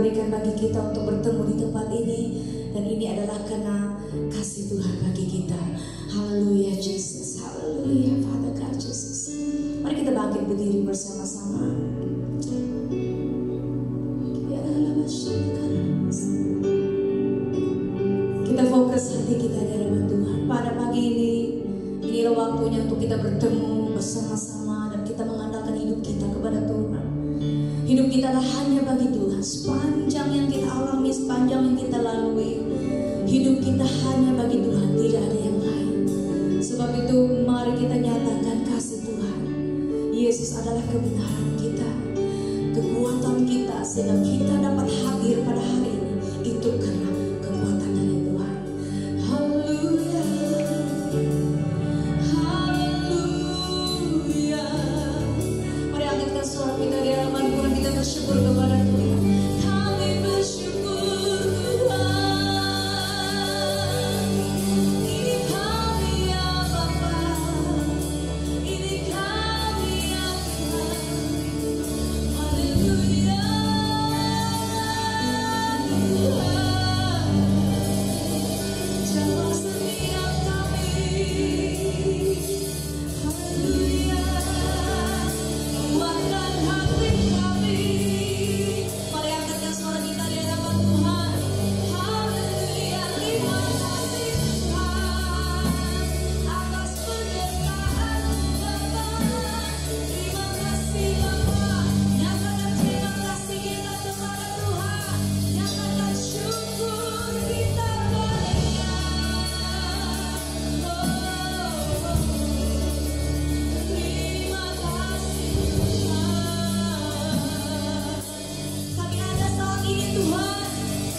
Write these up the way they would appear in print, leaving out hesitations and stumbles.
berikan bagi kita untuk bertemu di tempat ini. Dan ini adalah karena kasih Tuhan bagi kita. Haleluya Jesus, haleluya Father God Jesus. Mari kita bangkit berdiri bersama-sama. Kita fokus hati kita di hadapan Tuhan. Pada pagi ini adalah waktunya untuk kita bertemu bersama-sama dan kita mengandalkan hidup kita kepada Tuhan. Hidup kita adalah hanya bagi Tuhan. Sepanjang yang kita alami, sepanjang yang kita lalui, hidup kita hanya bagi Tuhan, tidak ada yang lain. Sebab itu mari kita nyatakan kasih Tuhan. Yesus adalah kebenaran kita, kekuatan kita, sehingga kita dapat hadir pada hari ini. Itu karena kekuatan dari Tuhan. Haleluya, haleluya. Mari angkatkan suara kita di hadapan Tuhan, kita bersyukur kepada Tuhan. Kami bersyukur Tuhan. Ini kami ya Bapa, ini kami ya Tuhan. Haleluya Tuhan, jamah setiap kami. Haleluya, kuatkan hati kami. Mari angkatkan suara kita di hadapan Tuhan. Haleluya, terima kasih Tuhan atas penyertaan Bapa. Terima kasih Bapa. Nyatakan terima kasih kita kepada Tuhan. Nyatakan syukur kita padanya. Terima kasih Tuhan. Kami ada saat ini Tuhan,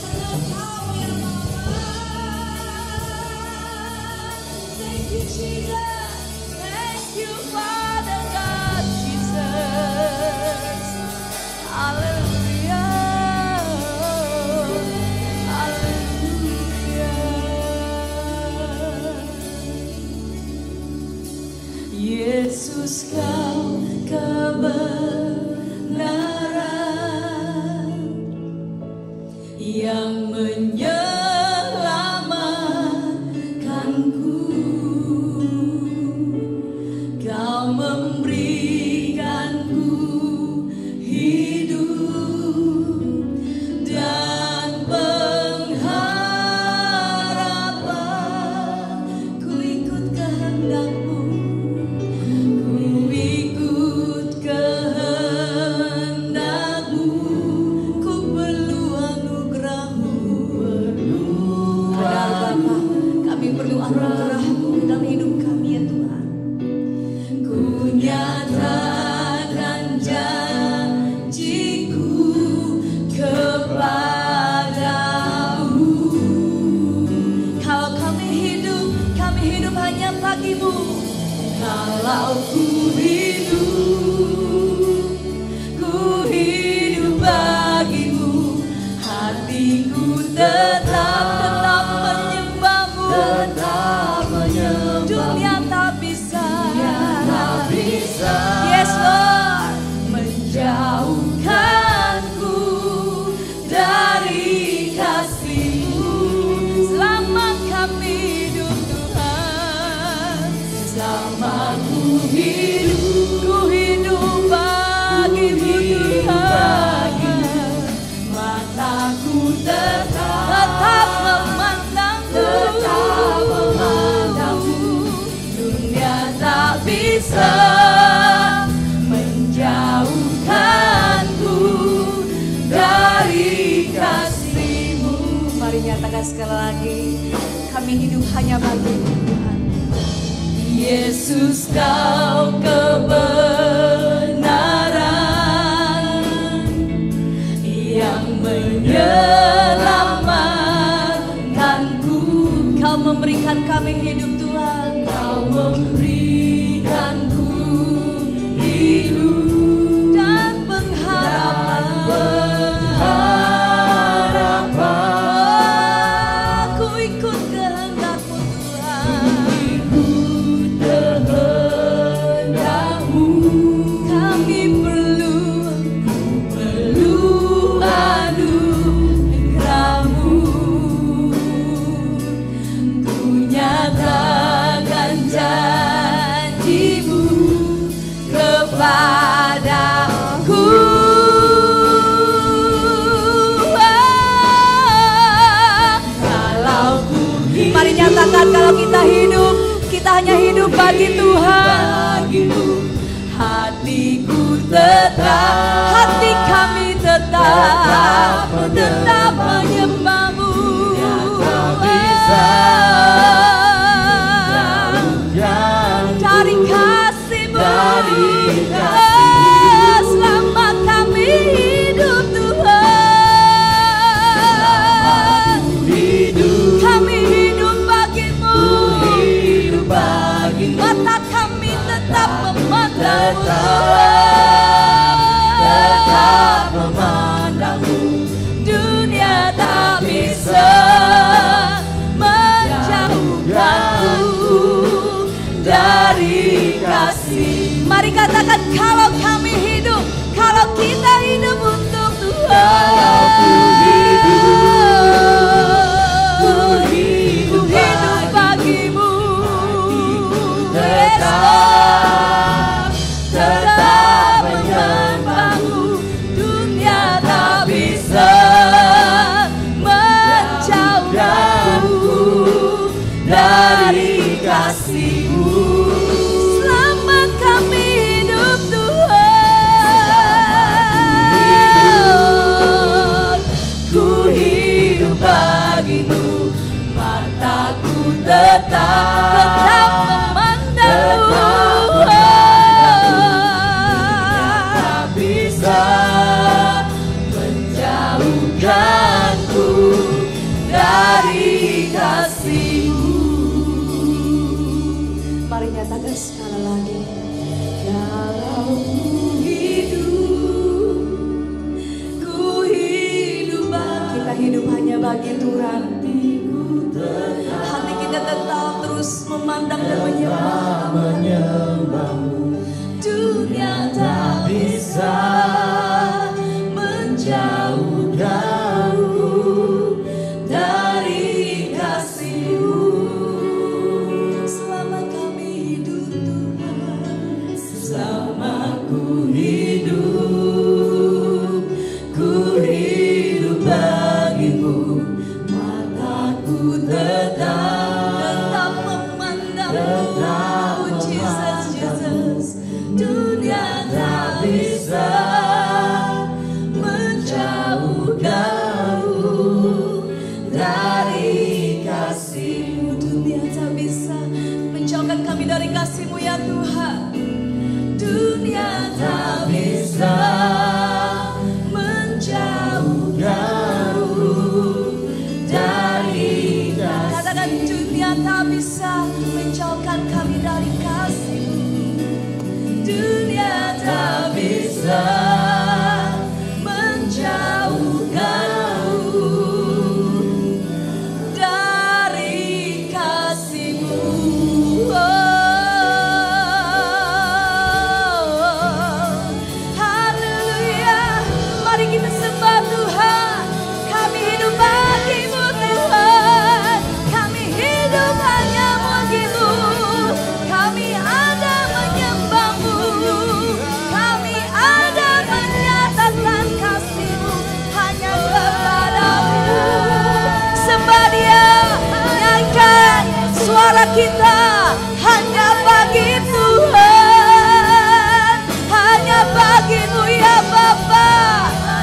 karena Kau yang Bapa. Thank you Jesus, thank you Father God Jesus. Haleluya, haleluya. Yesus Kau kebenaran yang menyelamatkanku. Kau memberikanku hidup dan pengharapan. Ku ikut kehendak-Mu, ku ikut kehendak-Mu. Ku perlu anugerah-Mu. Benar Bapa, kami perlu anugerah-Mu dalam hidup kami ya Tuhan. Ku nyatakan janji-Ku kepadamu. Kalau kami hidup hanya bagi-Mu. Kalau ku hidup bagi-Mu, hatiku tetap menyembah-Mu. Dunia tak bisa, yes Lord, menjauhkanku dari kasih-Mu. Selama kami hidup Tuhan, selama ku hidup bagi-Mu Tuhan. Mataku tetap memandang-Mu. Dunia tak bisa menjauhkanku dari kasih-Mu. Mari nyatakan sekali lagi, kami hidup hanya bagi-Mu Tuhan. Yesus Kau kebenaran yang menyelamatkanku. Kau memberikan kami hidup Tuhan. Kau memberikanku hidup dan pengharapan. Ku ikut kehendak-Mu Tuhan. Kami perlu anugerah. hanya hidup bagi Tuhan. Hatiku tetap, hati kami tetap menyembah-Mu. Dari kasih-Mu, selama kami hidup Tuhan. Kami hidup bagi-Mu, mata kami tetap memandang-Mu. Dunia tak bisa menjauhkanku dari kasih. Mari katakan, kalau kami hidup, kalau kita hidup untuk Tuhan. Ku hidup bagi-Mu. Tetap menyembah-Mu. Dunia tak bisa menjauhkanku dari kasih-Mu. Selama kami hidup Tuhan, ku hidup bagi-Mu. Mataku tetap memandang-Mu. Tak bisa menjauhkanku dari kasih-Mu. Mari nyatakan sekali lagi. Kalau ku hidup bagi, kita hidup hanya bagi Tuhan. Hati kita tetap terus memandang dan menyembah-Mu. Dunia tak bisa menjauhkanku dari kasih-Mu. Selama kami hidup Tuhan, selama ku hidup bagi-Mu. Mataku tetap memandang-Mu. Jesus, Jesus. Dunia tak bisa menjauhkanku dari kasih-Mu. Dunia tak bisa menjauhkan kami dari kasih-Mu ya Tuhan. Dunia tak bisa menjauhkanku dari kasih-Mu. Katakan, dunia tak bisa menjauhkan kami dari kasih-Mu. Dunia tak bisa menjauhkanku dari kasih-Mu. Haleluya. Mari kita sembah Tuhan. Kami hidup bagi-Mu Tuhan. Kami hidup hanya bagi-Mu. Kami ada menyembah-Mu. Kami ada menyatakan kasih-Mu hanya kepada-Mu. Sembah Dia, nyanyikan suara kita hanya bagi Tuhan, hanya bagi-Mu ya Bapa.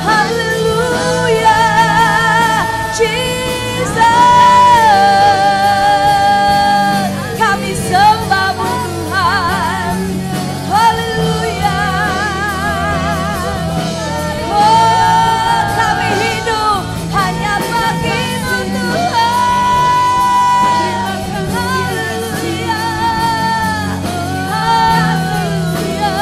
Haleluya, Jesus. Kami sembah-Mu Tuhan. Haleluya. Oh, kami hidup hanya bagi-Mu Tuhan. Haleluya. Haleluya.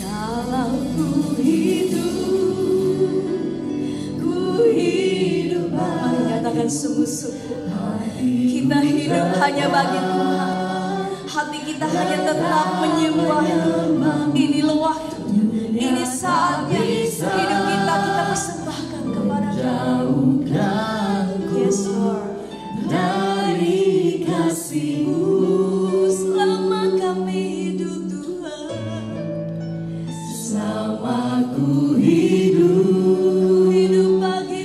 Kalau ku hidup menyatakan sungguh-sungguh kita hidup hanya bagi Tuhan. Hati kita hanya tetap menyembah. Inilah waktunya, ini saatnya. Hidup kita persembahkan kepada Tuhan. Yes Lord. Dari kasih-Mu selama kami hidup Tuhan. Selama ku hidup bagi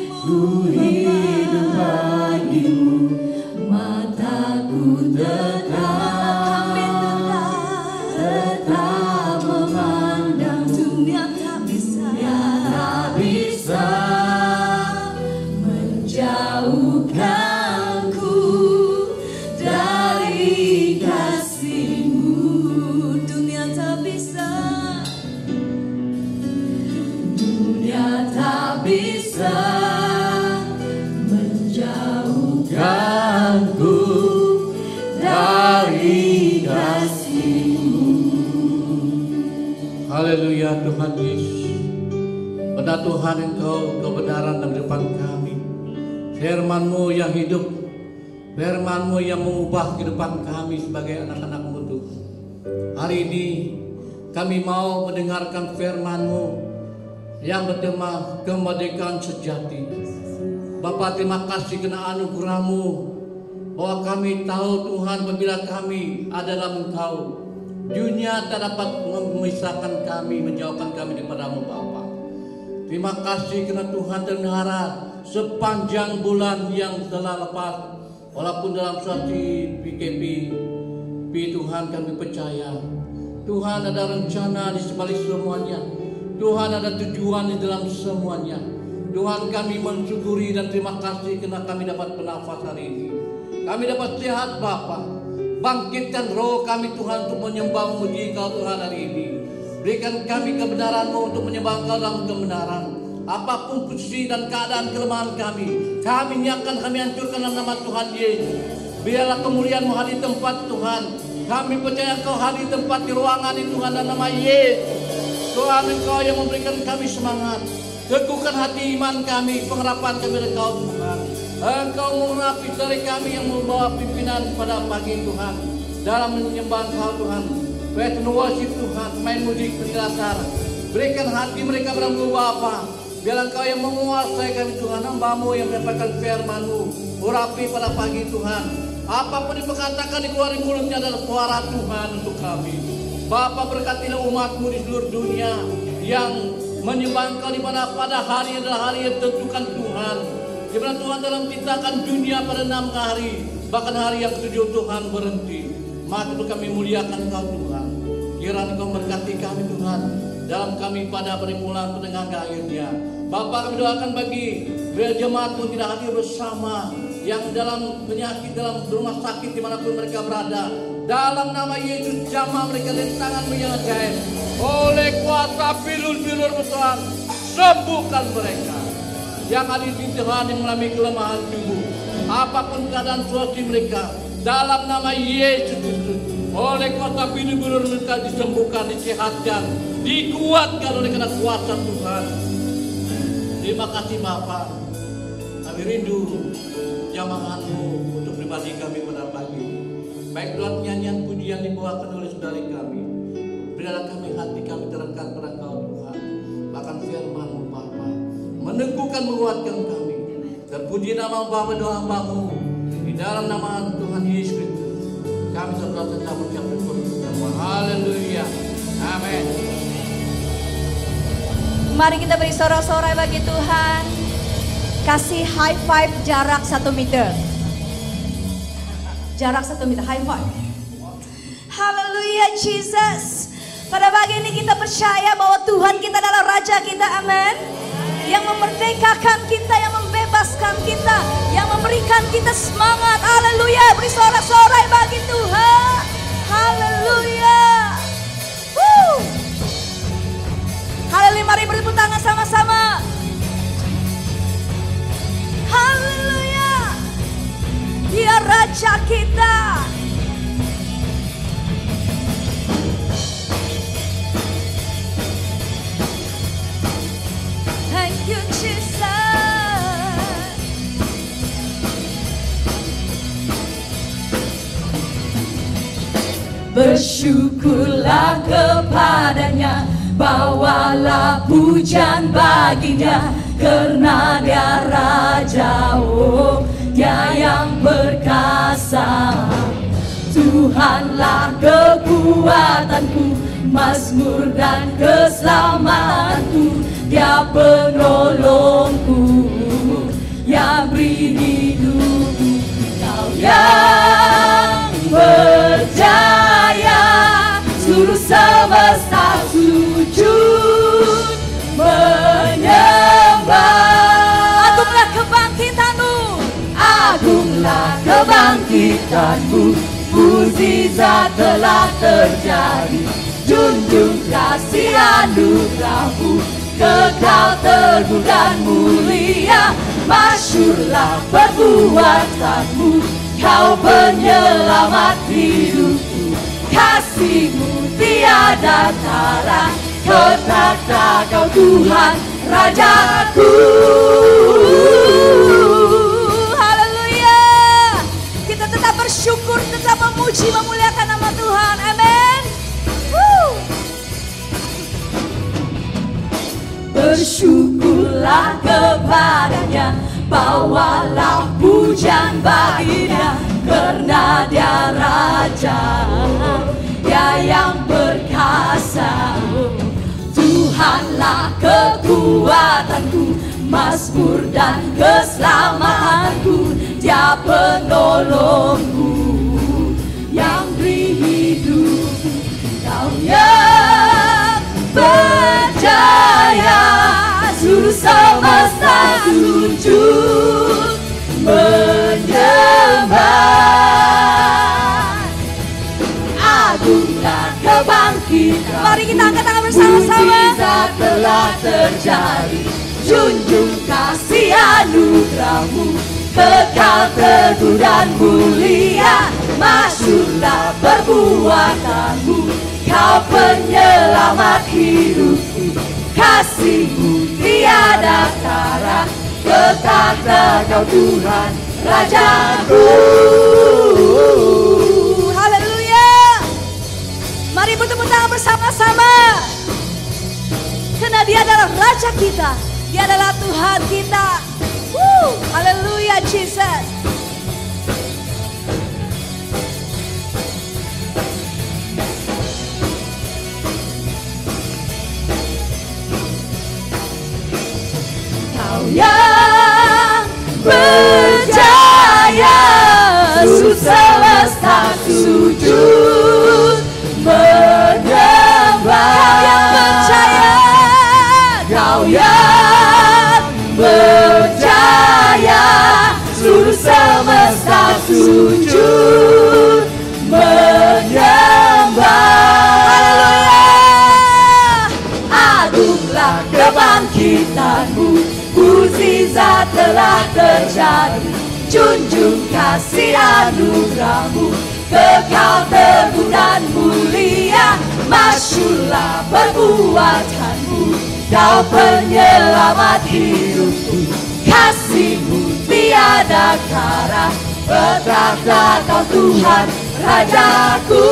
Haleluya Tuhan Yesus. Benar Tuhan, Engkau kebenaran dalam depan kami. Firman-Mu yang hidup, Firman-Mu yang mengubah kehidupan kami sebagai anak-anak-Mu Tuhan. Hari ini kami mau mendengarkan Firman-Mu yang bertema kemerdekaan sejati. Bapa, terima kasih karena anugerah-Mu bahwa kami tahu Tuhan, apabila kami ada dalam Engkau, dunia tak dapat memisahkan kami, menjauhkan kami daripada-Mu Bapa. Terima kasih karena Tuhan terdengar sepanjang bulan yang telah lepas, walaupun dalam suatu PKP, Tuhan kami percaya Tuhan ada rencana di sebalik semuanya. Tuhan ada tujuan di dalam semuanya. Tuhan, kami mensyukuri dan terima kasih karena kami dapat bernafas hari ini. Kami dapat sehat Bapa. Bangkitkan roh kami Tuhan untuk menyembah memuji Kau Tuhan hari ini. Berikan kami kebenaran-Mu untuk menyembah Kau dalam kebenaran. Apapun posisi dan keadaan kelemahan kami nyatakan, kami hancurkan dalam nama Tuhan Yesus. Biarlah kemuliaan-Mu hadir di tempat Tuhan. Kami percaya Kau hadir di tempat di ruangan ini Tuhan, dalam nama Yesus. Tuhan, Engkau yang memberikan kami semangat. Teguhkan hati iman kami, pengharapan kami dari Kau Tuhan. Engkau menapis dari kami yang membawa pimpinan pada pagi Tuhan dalam menyembah Kau Tuhan. Praise and worship Tuhan, main musik penjelasan. Berikan hati mereka beranggu Bapa. Biarlah Engkau yang menguasai kami Tuhan, hamba-Mu yang menyampaikan firman-Mu. Urapi pada pagi Tuhan. Apapun diperkatakan di keluar mulutnya adalah suara Tuhan untuk kami. Bapa, berkatilah umat-Mu di seluruh dunia yang menyembah Engkau di mana pada hari adalah hari yang ditentukan Tuhan. Di mana Tuhan dalam ciptakan dunia pada 6 hari, bahkan hari yang ke-7 Tuhan berhenti. Maka itu kami muliakan Engkau Tuhan. Kiranya Engkau berkati kami Tuhan dalam kami pada permulaan pendengar akhirnya. Bapa, kami doakan bagi jemaat-Mu tidak hadir bersama yang dalam penyakit, dalam rumah sakit dimanapun mereka berada. Dalam nama Yesus, jamah mereka dari tangan-Mu yang ajaib. Oleh kuasa bilur-bilur Tuhan, sembuhkan mereka. Yang ada di Tuhan yang mengalami kelemahan tubuh, apapun keadaan situasi mereka, dalam nama Yesus Kristus, oleh kuasa bilur-bilur mereka disembuhkan, disehatkan, dikuatkan oleh karena kuasa Tuhan. Terima kasih Bapa. Kami rindu jamaah-Mu untuk pribadi kami pada pagi. Baik lewat nyanyian pujian dibawakan oleh saudari kami. Berilah kami hati kami terangkat pada Kau Tuhan. Bahkan firman-Mu Bapa meneguhkan, menguatkan kami. Terpuji nama Bapa, doa hamba-Mu. Di dalam nama Tuhan Yesus Kristus kami serta mengucap syukur. Haleluya. Amin. Mari kita beri sorak-sorai bagi Tuhan. Kasih high five jarak 1 meter. Jarak 1 meter, high five. Haleluya Jesus. Pada pagi ini kita percaya bahwa Tuhan kita adalah Raja kita, amin. Yang memerdekakan kita, yang membebaskan kita, yang memberikan kita semangat. Haleluya, beri sorak-sorai bagi Tuhan. Haleluya. Haleluya, mari bertepuk tangan sama-sama. Haleluya. Dia Raja kita. Thank you Jesus. Bersyukurlah kepadanya, bawalah pujian baginya, karena Dia Raja, oh Dia yang berkasa. Tuhanlah kekuatanku, mazmur dan keselamatanku, Dia penolongku, yang beri hidupku. Kau yang berjaya, seluruh semesta sujud menyembah. Agunglah kebangkitanmu, agunglah kebangkitanmu, mukjizat telah terjadi. Junjung kasih anugerahmu, kekal teguh dan mulia. Masyurlah perbuatanmu, Kau penyelamat hidupku. Kasih-Mu tiada tara, Tetaplah Kau Tuhan Rajaku. Haleluya. Kita tetap bersyukur, tetap memuji, memuliakan nama Tuhan. Amin. Bersyukurlah kepadanya, bawalah pujian baginya, karena Dia Raja, Dia yang berkuasa. Tuhanlah kekuatanku, mazmur dan keselamatanku, Dia penolongku yang beri hidupku. Kau yang percaya, seluruh semesta sujud menyembah. Agunglah kebangkitan, mari kita angkat tangan bersama-sama. Mukjizat telah terjadi, junjung kasih anugerah-Mu, kekal teguh dan mulia. Masyurlah perbuatan-Mu, Kau penyelamat hidupku. Kasih-Mu tiada tara, tetaplah Kau Tuhan Rajaku. Haleluya. Mari bertepuk tangan bersama-sama, karena Dia adalah Raja kita, Dia adalah Tuhan kita. Haleluya, Jesus. Kau yang berjaya, seluruh semesta sujud menyembah. Kau yang berjaya, Kau yang berjaya, seluruh semesta sujud menyembah. Haleluya. Agunglah kebangkitan-Mu, mukjizat telah terjadi, junjung kasih anugerah-Mu, kekal teguh dan mulia. Masyurlah perbuatan-Mu, Kau penyelamat hidupku. Kasih-Mu tiada tara, tetaplah Kau Tuhan Rajaku.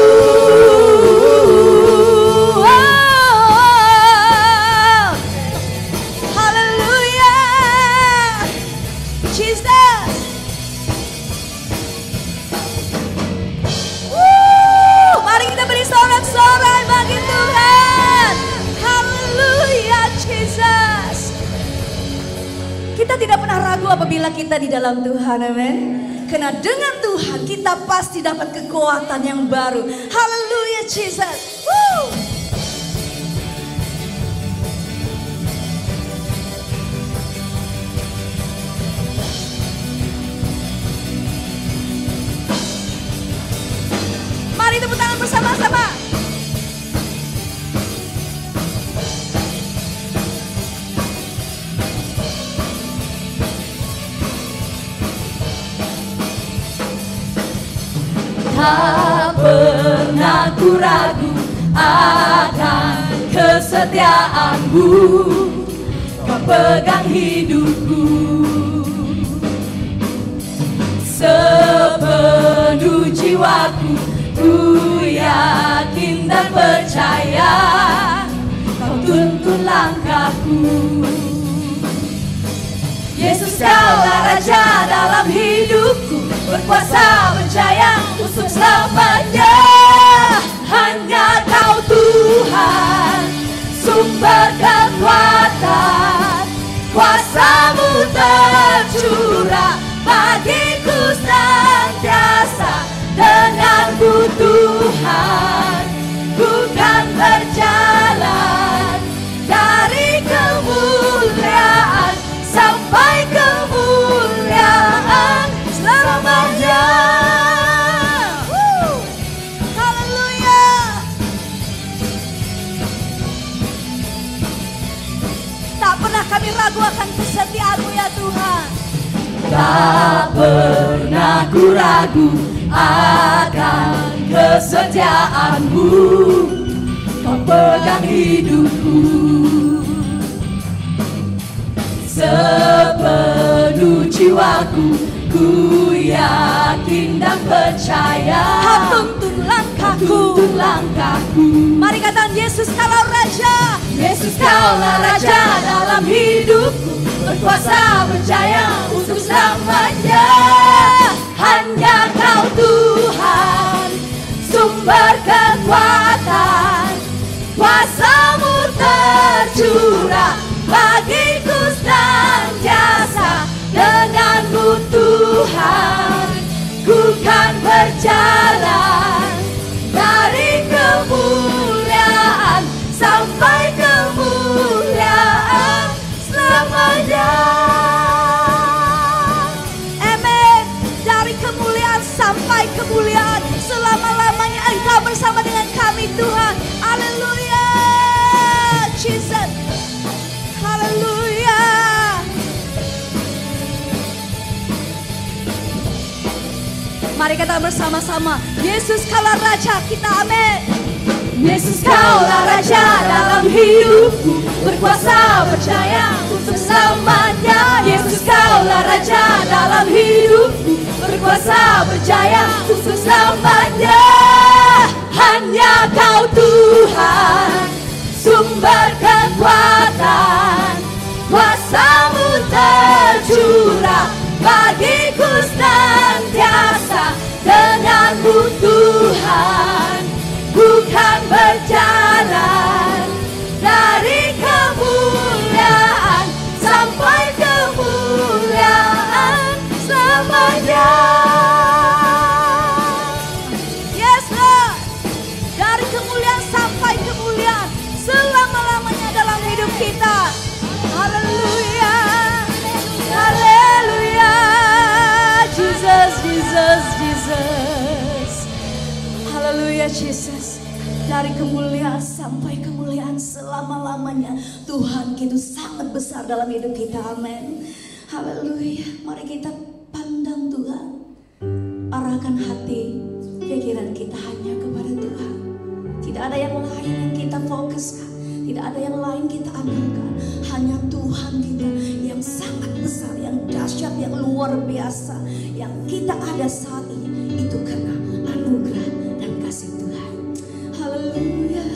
Mari kita beri sorak-sorai bagi Tuhan. Haleluya, Jesus. Kita tidak pernah ragu apabila kita di dalam Tuhan, amin. Karena dengan Tuhan kita pasti dapat kekuatan yang baru. Haleluya, Jesus. Mari tepuk tangan bersama-sama. Tak pernah ku ragu akan kesetiaan-Mu, Kau pegang hidupku. Sepenuh jiwaku ku yakin dan percaya, Kau tuntun langkahku. Yesus, Kaulah Raja dalam hidupku, berkuasa berjaya untuk selamanya. Hanya Kau Tuhan, sumber kekuatan, kuasa-Mu tercurah bagiku senantiasa. Denganmu Tuhan, ku kan berjalan dari kemuliaan sampai kemuliaan selamanya. Haleluya. Tak pernah kami ragu akan kesetiaan-Mu ya Tuhan. Tak pernah ku ragu akan kesetiaan-Mu, Kau pegang hidupku. Sepenuh jiwaku ku yakin dan percaya. Kau tuntun langkahku. Mari katakan, Yesus Kaulah Raja. Yesus Kaulah Raja dalam hidupku, berkuasa berjaya untuk selamanya. Hanya Kau Tuhan, sumber kekuatan, kuasa-Mu tercurah bagiku senantiasa. Denganmu Tuhan, ku kan berjalan dari kemuliaan sampai kemuliaan selamanya. Amin. Dari kemuliaan sampai kemuliaan selama-lamanya Engkau bersama dengan kami Tuhan. Haleluya, Jesus. Haleluya. Mari kita bersama-sama, Yesus Kaulah Raja kita, amin. Yesus Kaulah Raja dalam hidupku, berkuasa percaya untuk selamanya. Yesus Kaulah Raja dalam hidupku, berkuasa percaya untuk selamanya. Hanya Kau Tuhan, sumber kekuatan, kuasa-Mu tercurah bagiku senantiasa. Denganmu Tuhan, bukan berjalan dari kemuliaan sampai kemuliaan selamanya. Yes Lord, dari kemuliaan sampai kemuliaan selama-lamanya dalam hidup kita. Haleluya, haleluya, Jesus, Jesus, Jesus. Haleluya, Jesus. Dari kemuliaan sampai kemuliaan selama-lamanya. Tuhan itu sangat besar dalam hidup kita, amin. Haleluya. Mari kita pandang Tuhan, arahkan hati pikiran kita hanya kepada Tuhan. Tidak ada yang lain yang kita fokuskan, tidak ada yang lain kita andalkan. Hanya Tuhan kita yang sangat besar, yang dahsyat, yang luar biasa. Yang kita ada saat ini itu karena anugerah dan kasih Tuhan. Haleluya.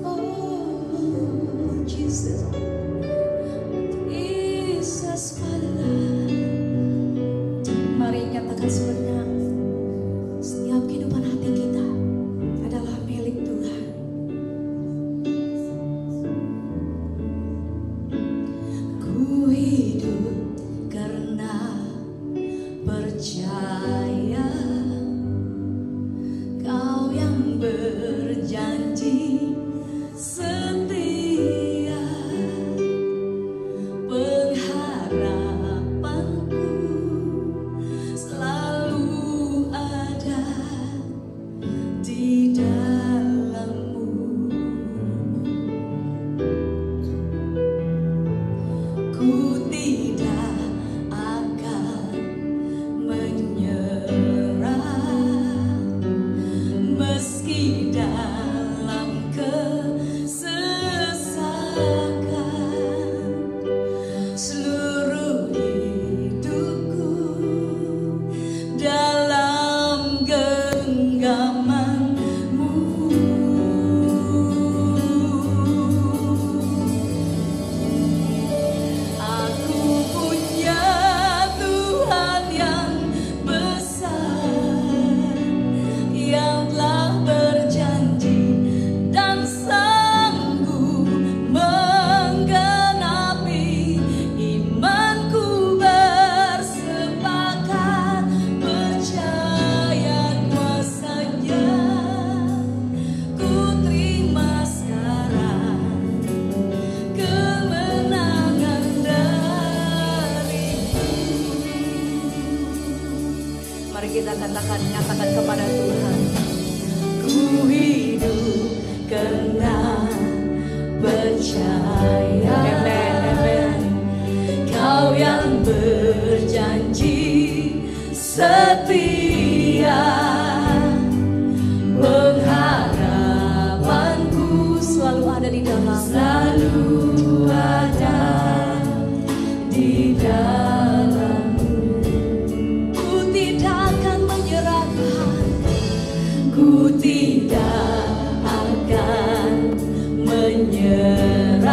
Oh Jesus, Jesus Father. Mari nyatakan sebenarnya setiap kehidupan hati kita adalah milik Tuhan. Ku hidup karena percaya Kau yang berjanji setia. Pengharapanku selalu ada di dalam-Mu. Ku tidak akan menyerah meski dalam kesesakan. Seluruh hidupku dalam genggaman-Mu. Aku punya Tuhan yang besar, yang telah berjanji dan sanggup menggenapi. Imanku bersepakat percaya kuasa-Nya. Ku terima sekarang kemenangan dari-Mu. Mari kita katakan, nyatakan kepada Tuhan. Ku hidup karena percaya. Amen. Kau yang berjanji setia. Pengharapan ada di dalam. selalu ada di dalammu. Ku tidak akan menyerahkan, Ku tidak akan menyerah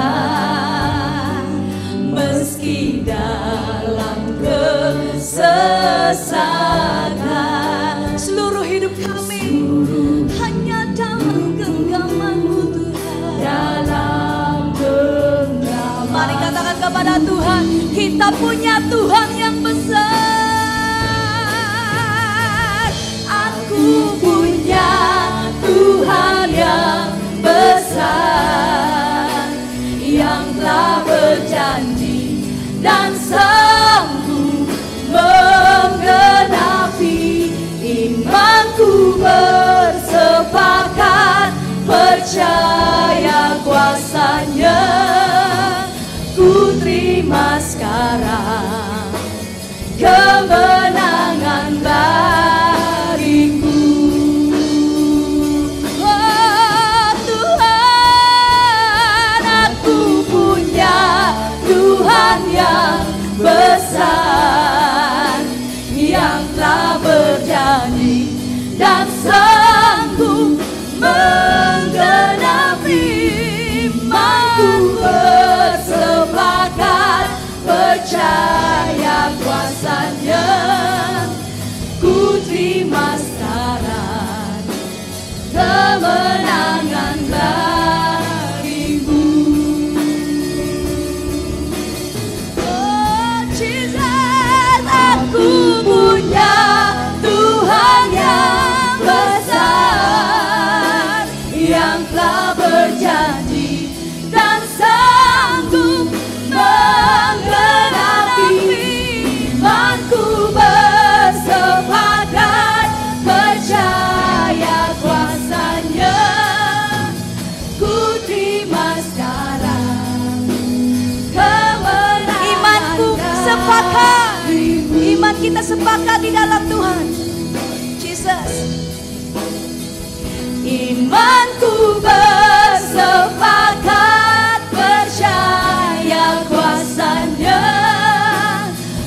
meski dalam kesesakan. seluruh hidup kami hanya dalam genggaman-Mu Tuhan. Dalam genggaman. Mari katakan kepada Tuhan, kita punya Tuhan yang besar. Aku punya Tuhan yang besar, yang telah berjanji dan sanggup menggenapi imanku. Bersepakat percaya kuasa-Nya. Ku terima sekarang kemenangan bagiku. Oh Tuhan, aku punya Tuhan yang besar, yang telah berjanji dan sanggup menggenapi imanku. Bersepakat percaya kuasa-Nya. Ku terima sekarang kemenangan bagiku. Oh Jesus, Aku punya Tuhan yang besar, yang telah berjanji dan sanggup menggenapi imanku. Bersepakat percaya kuasa-Nya. Ku terima sekarang kemenangan imanku sepakat. bagiku. Iman kita sepakat di dalam Tuhan. Jesus. Imanku bersepakat percaya kuasa-Nya.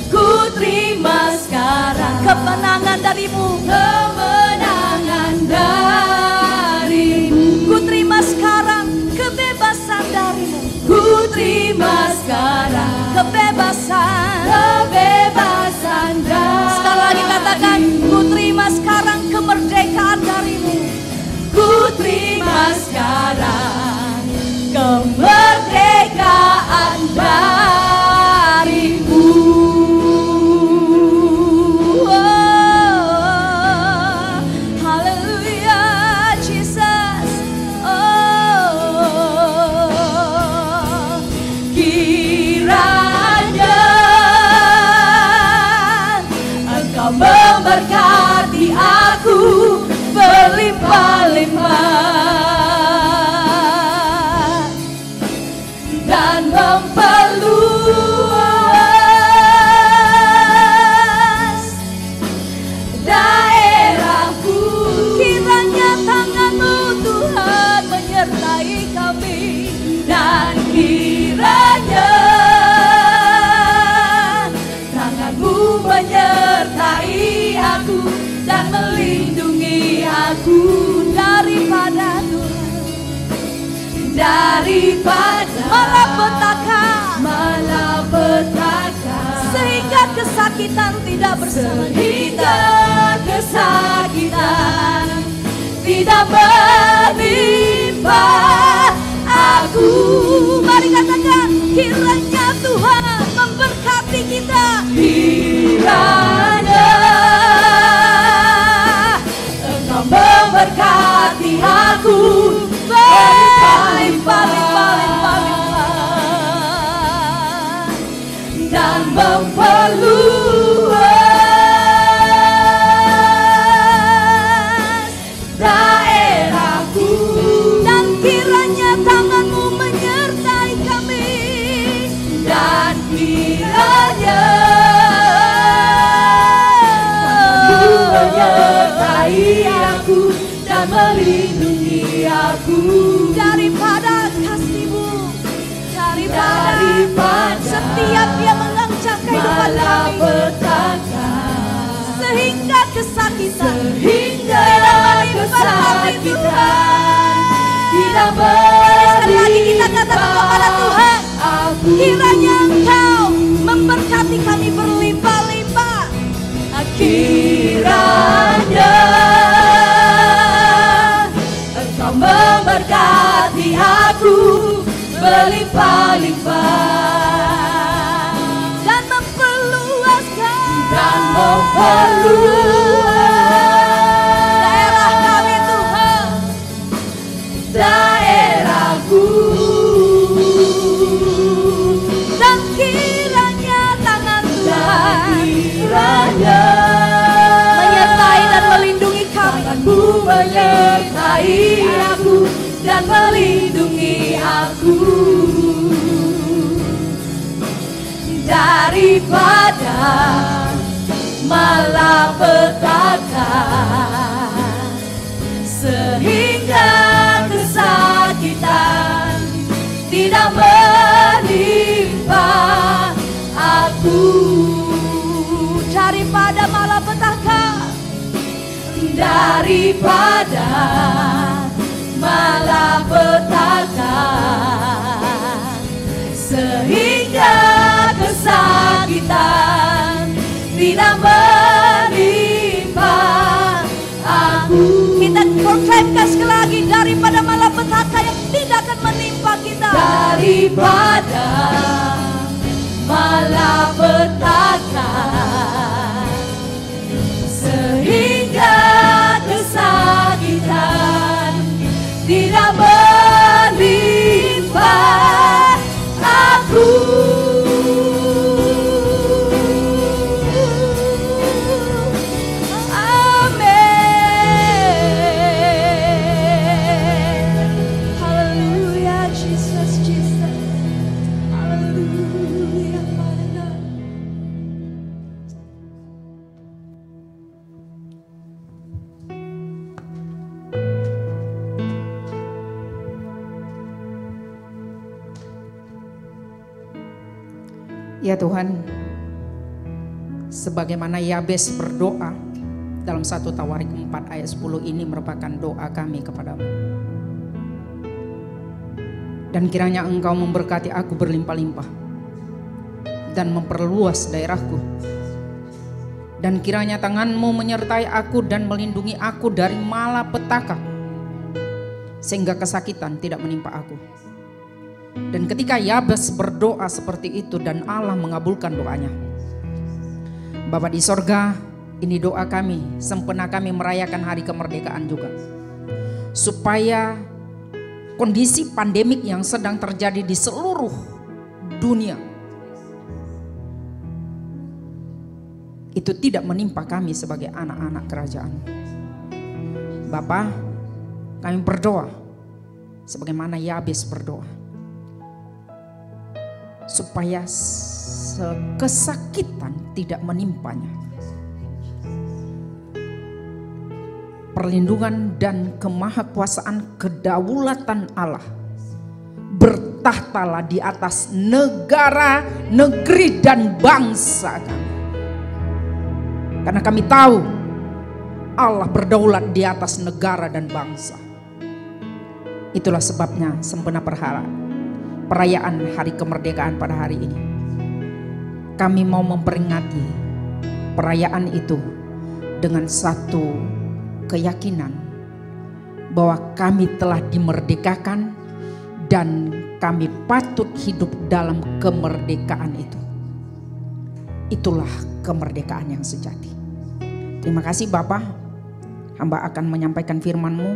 Ku terima sekarang Kemenangan dari-Mu. kemenangan dari-Mu. Ku terima sekarang kebebasan dari-Mu. Ku terima sekarang Kebebasan. kebebasan dari-Mu. Sekali lagi katakan, ku terima sekarang kemerdekaan dari-Mu. Ku terima sekarang kemerdekaan dari-Mu. Oh, haleluya, Jesus. Oh, Kiranya Engkau memberkati aku berlimpah-limpah dan memperluas daerahku. kiranya tangan-Mu Tuhan menyertai kami. Dan kiranya tangan-Mu menyertai aku dan melindungi aku Daripada Tuhan, daripada malapetaka, sehingga kesakitan tidak bersama sehingga kesakitan tidak menimpa aku. Mari katakan, kiranya Tuhan memberkati kita. Kiranya Engkau memberkati aku berlimpah-limpah dan memperluas daerahku. Dan kiranya tangan-Mu menyertai kami. Dan kiranya menyertai aku dan melindungi aku Daripada kasih Setiap dia mengancam kehidupan kami, sehingga kesakitan tidak sekali lagi kita katakan kepada Tuhan, kiranya Engkau memberkati kami berlimpah-limpah. Kiranya Engkau memberkati aku berlimpah-limpah dan memperluaskan daerah kami Tuhan, daerahku, dan kiranya tangan Tuhan menyertai dan melindungi kami, menyertai aku dan melindungi aku daripada malapetaka, sehingga kesakitan tidak menimpa aku. daripada malapetaka, daripada malapetaka, sehingga kesakitan tidak menimpa aku. kita proklamkan sekali lagi, daripada malapetaka yang tidak akan menimpa kita, Daripada malapetaka, sehingga kesakitan tidak menimpa aku. amin. Haleluya, Jesus, Jesus. Haleluya, Father God. Ya Tuhan, sebagaimana Yabes berdoa dalam 1 Tawarik 4 ayat 10 ini merupakan doa kami kepadamu. Dan kiranya Engkau memberkati aku berlimpah-limpah dan memperluas daerahku. Dan kiranya tangan-Mu menyertai aku dan melindungi aku dari malapetaka, sehingga kesakitan tidak menimpa aku. Dan ketika Yabes berdoa seperti itu dan Allah mengabulkan doanya, Bapa di sorga, ini doa kami, sempena kami merayakan hari kemerdekaan juga, supaya kondisi pandemik yang sedang terjadi di seluruh dunia itu tidak menimpa kami sebagai anak-anak kerajaan. Bapa, kami berdoa sebagaimana Yabes berdoa, supaya kesakitan tidak menimpanya. Perlindungan dan kemahakuasaan kedaulatan Allah bertahtalah di atas negara, negeri dan bangsa kami. Karena kami tahu Allah berdaulat di atas negara dan bangsa. Itulah sebabnya sempena perayaan hari kemerdekaan pada hari ini, kami mau memperingati perayaan itu dengan satu keyakinan bahwa kami telah dimerdekakan dan kami patut hidup dalam kemerdekaan itu. Itulah kemerdekaan yang sejati. Terima kasih Bapa, hamba akan menyampaikan firman-Mu.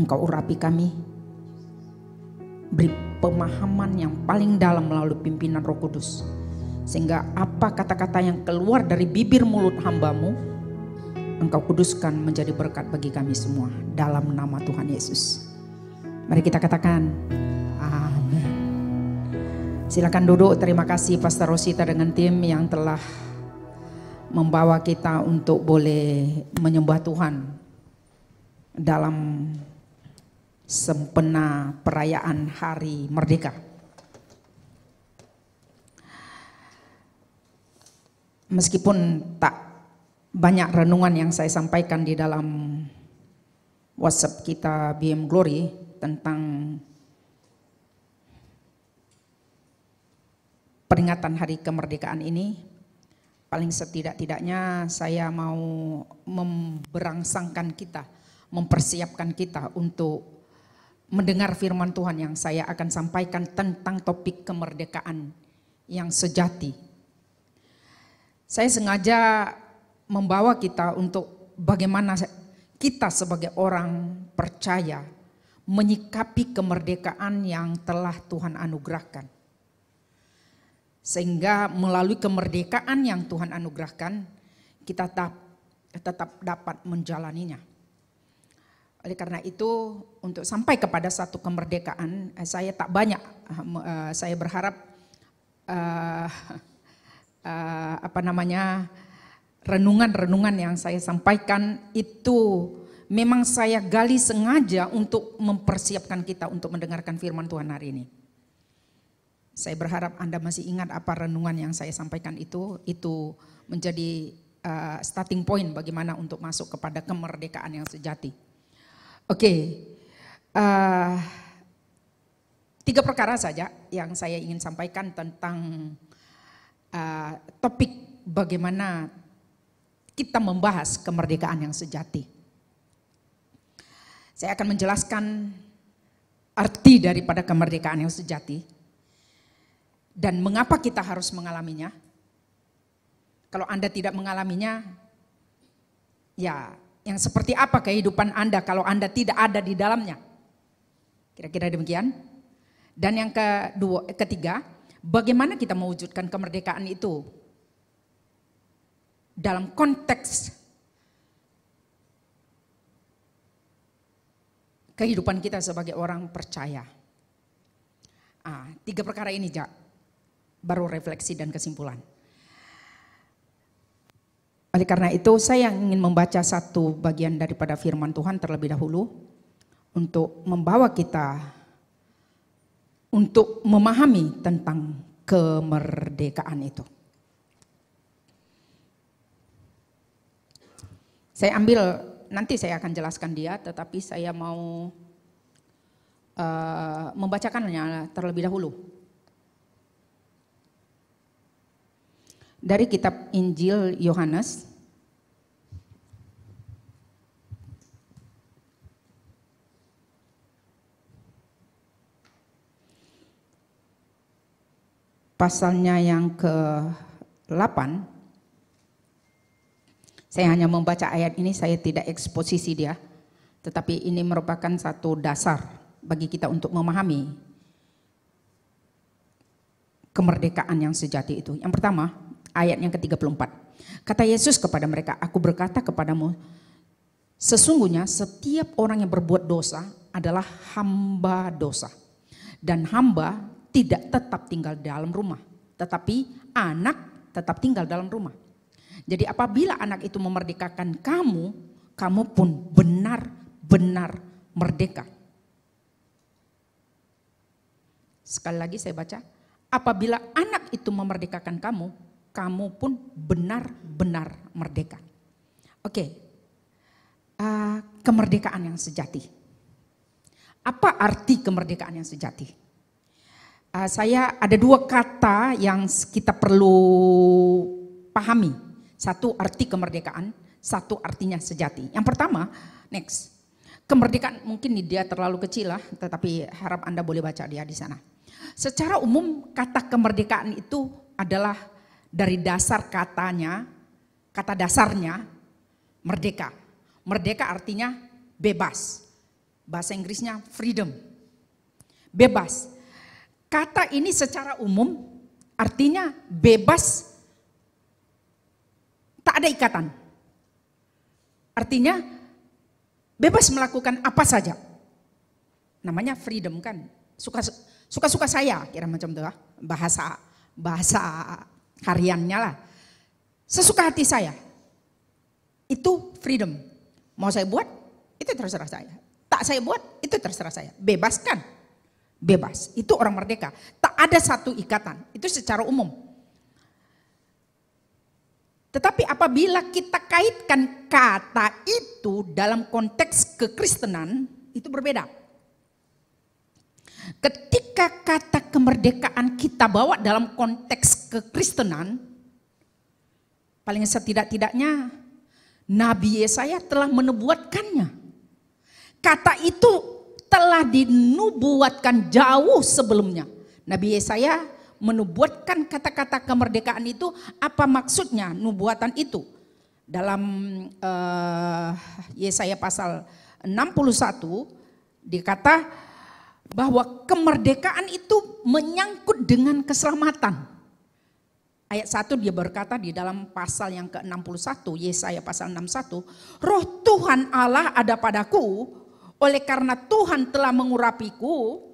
Engkau urapi kami, beri pemahaman yang paling dalam melalui pimpinan Roh Kudus, sehingga apa kata-kata yang keluar dari bibir mulut hamba-Mu, Engkau kuduskan menjadi berkat bagi kami semua, dalam nama Tuhan Yesus. Mari kita katakan amin. Silakan duduk. Terima kasih Pastor Rosita dengan tim yang telah membawa kita untuk boleh menyembah Tuhan dalam sempena perayaan Hari Merdeka. meskipun tak banyak renungan yang saya sampaikan di dalam WhatsApp kita BM Glory tentang peringatan hari kemerdekaan ini, paling setidak-tidaknya saya mau memberangsangkan kita, mempersiapkan kita untuk mendengar firman Tuhan yang saya akan sampaikan tentang topik kemerdekaan yang sejati. Saya sengaja membawa kita untuk bagaimana kita sebagai orang percaya menyikapi kemerdekaan yang telah Tuhan anugerahkan. Sehingga melalui kemerdekaan yang Tuhan anugerahkan, kita tetap dapat menjalaninya. Oleh karena itu, untuk sampai kepada satu kemerdekaan, saya tak banyak, saya berharap renungan-renungan yang saya sampaikan itu memang saya gali sengaja untuk mempersiapkan kita untuk mendengarkan firman Tuhan hari ini. Saya berharap Anda masih ingat apa renungan yang saya sampaikan itu menjadi starting point bagaimana untuk masuk kepada kemerdekaan yang sejati. Oke, 3 perkara saja yang saya ingin sampaikan tentang topik bagaimana kita membahas kemerdekaan yang sejati. Saya akan menjelaskan arti daripada kemerdekaan yang sejati dan mengapa kita harus mengalaminya. Kalau Anda tidak mengalaminya, ya yang seperti apa kehidupan Anda kalau Anda tidak ada di dalamnya? Kira-kira demikian. Dan yang ketiga, bagaimana kita mewujudkan kemerdekaan itu dalam konteks kehidupan kita sebagai orang percaya. 3 perkara ini baru refleksi dan kesimpulan. Oleh karena itu saya ingin membaca satu bagian daripada firman Tuhan terlebih dahulu untuk membawa kita untuk memahami tentang kemerdekaan itu. Saya ambil, nanti saya akan jelaskan dia, tetapi saya mau membacakannya terlebih dahulu. Dari kitab Injil Yohanes, pasalnya yang ke-8, saya hanya membaca ayat ini, saya tidak eksposisi dia, tetapi ini merupakan satu dasar bagi kita untuk memahami kemerdekaan yang sejati itu. Yang pertama, ayat yang ke-34. Kata Yesus kepada mereka, "Aku berkata kepadamu, sesungguhnya setiap orang yang berbuat dosa adalah hamba dosa. Dan hamba tidak tetap tinggal dalam rumah, tetapi anak tetap tinggal dalam rumah. Jadi apabila anak itu memerdekakan kamu, kamu pun benar-benar merdeka." Sekali lagi saya baca, apabila anak itu memerdekakan kamu, kamu pun benar-benar merdeka. Oke, kemerdekaan yang sejati. Apa arti kemerdekaan yang sejati? Saya ada 2 kata yang kita perlu pahami. Satu arti kemerdekaan, satu artinya sejati. Yang pertama, next. Kemerdekaan mungkin dia terlalu kecil lah, tetapi harap Anda boleh baca dia di sana. Secara umum kata kemerdekaan itu adalah dari dasar katanya, kata dasarnya merdeka. Merdeka artinya bebas. Bahasa Inggrisnya freedom. Bebas. Kata ini secara umum artinya bebas, tak ada ikatan. Artinya bebas melakukan apa saja. Namanya freedom kan. Suka-suka saya, kira macam itu lah. Bahasa hariannya lah. Sesuka hati saya. Itu freedom. Mau saya buat, itu terserah saya. Tak saya buat, itu terserah saya. Bebas kan? Bebas. Itu orang merdeka. Tak ada satu ikatan. Itu secara umum. Tetapi apabila kita kaitkan kata itu dalam konteks kekristenan, itu berbeda. Ketika kata kemerdekaan kita bawa dalam konteks kekristenan, paling setidak-tidaknya Nabi Yesaya telah menubuatkannya. Kata itu telah dinubuatkan jauh sebelumnya. Nabi Yesaya menubuatkan kata-kata kemerdekaan itu. Apa maksudnya nubuatan itu? Dalam Yesaya pasal 61 dikata bahwa kemerdekaan itu menyangkut dengan keselamatan. Ayat 1 dia berkata di dalam pasal yang ke-61, Yesaya pasal 61, Roh Tuhan Allah ada padaku, oleh karena Tuhan telah mengurapiku,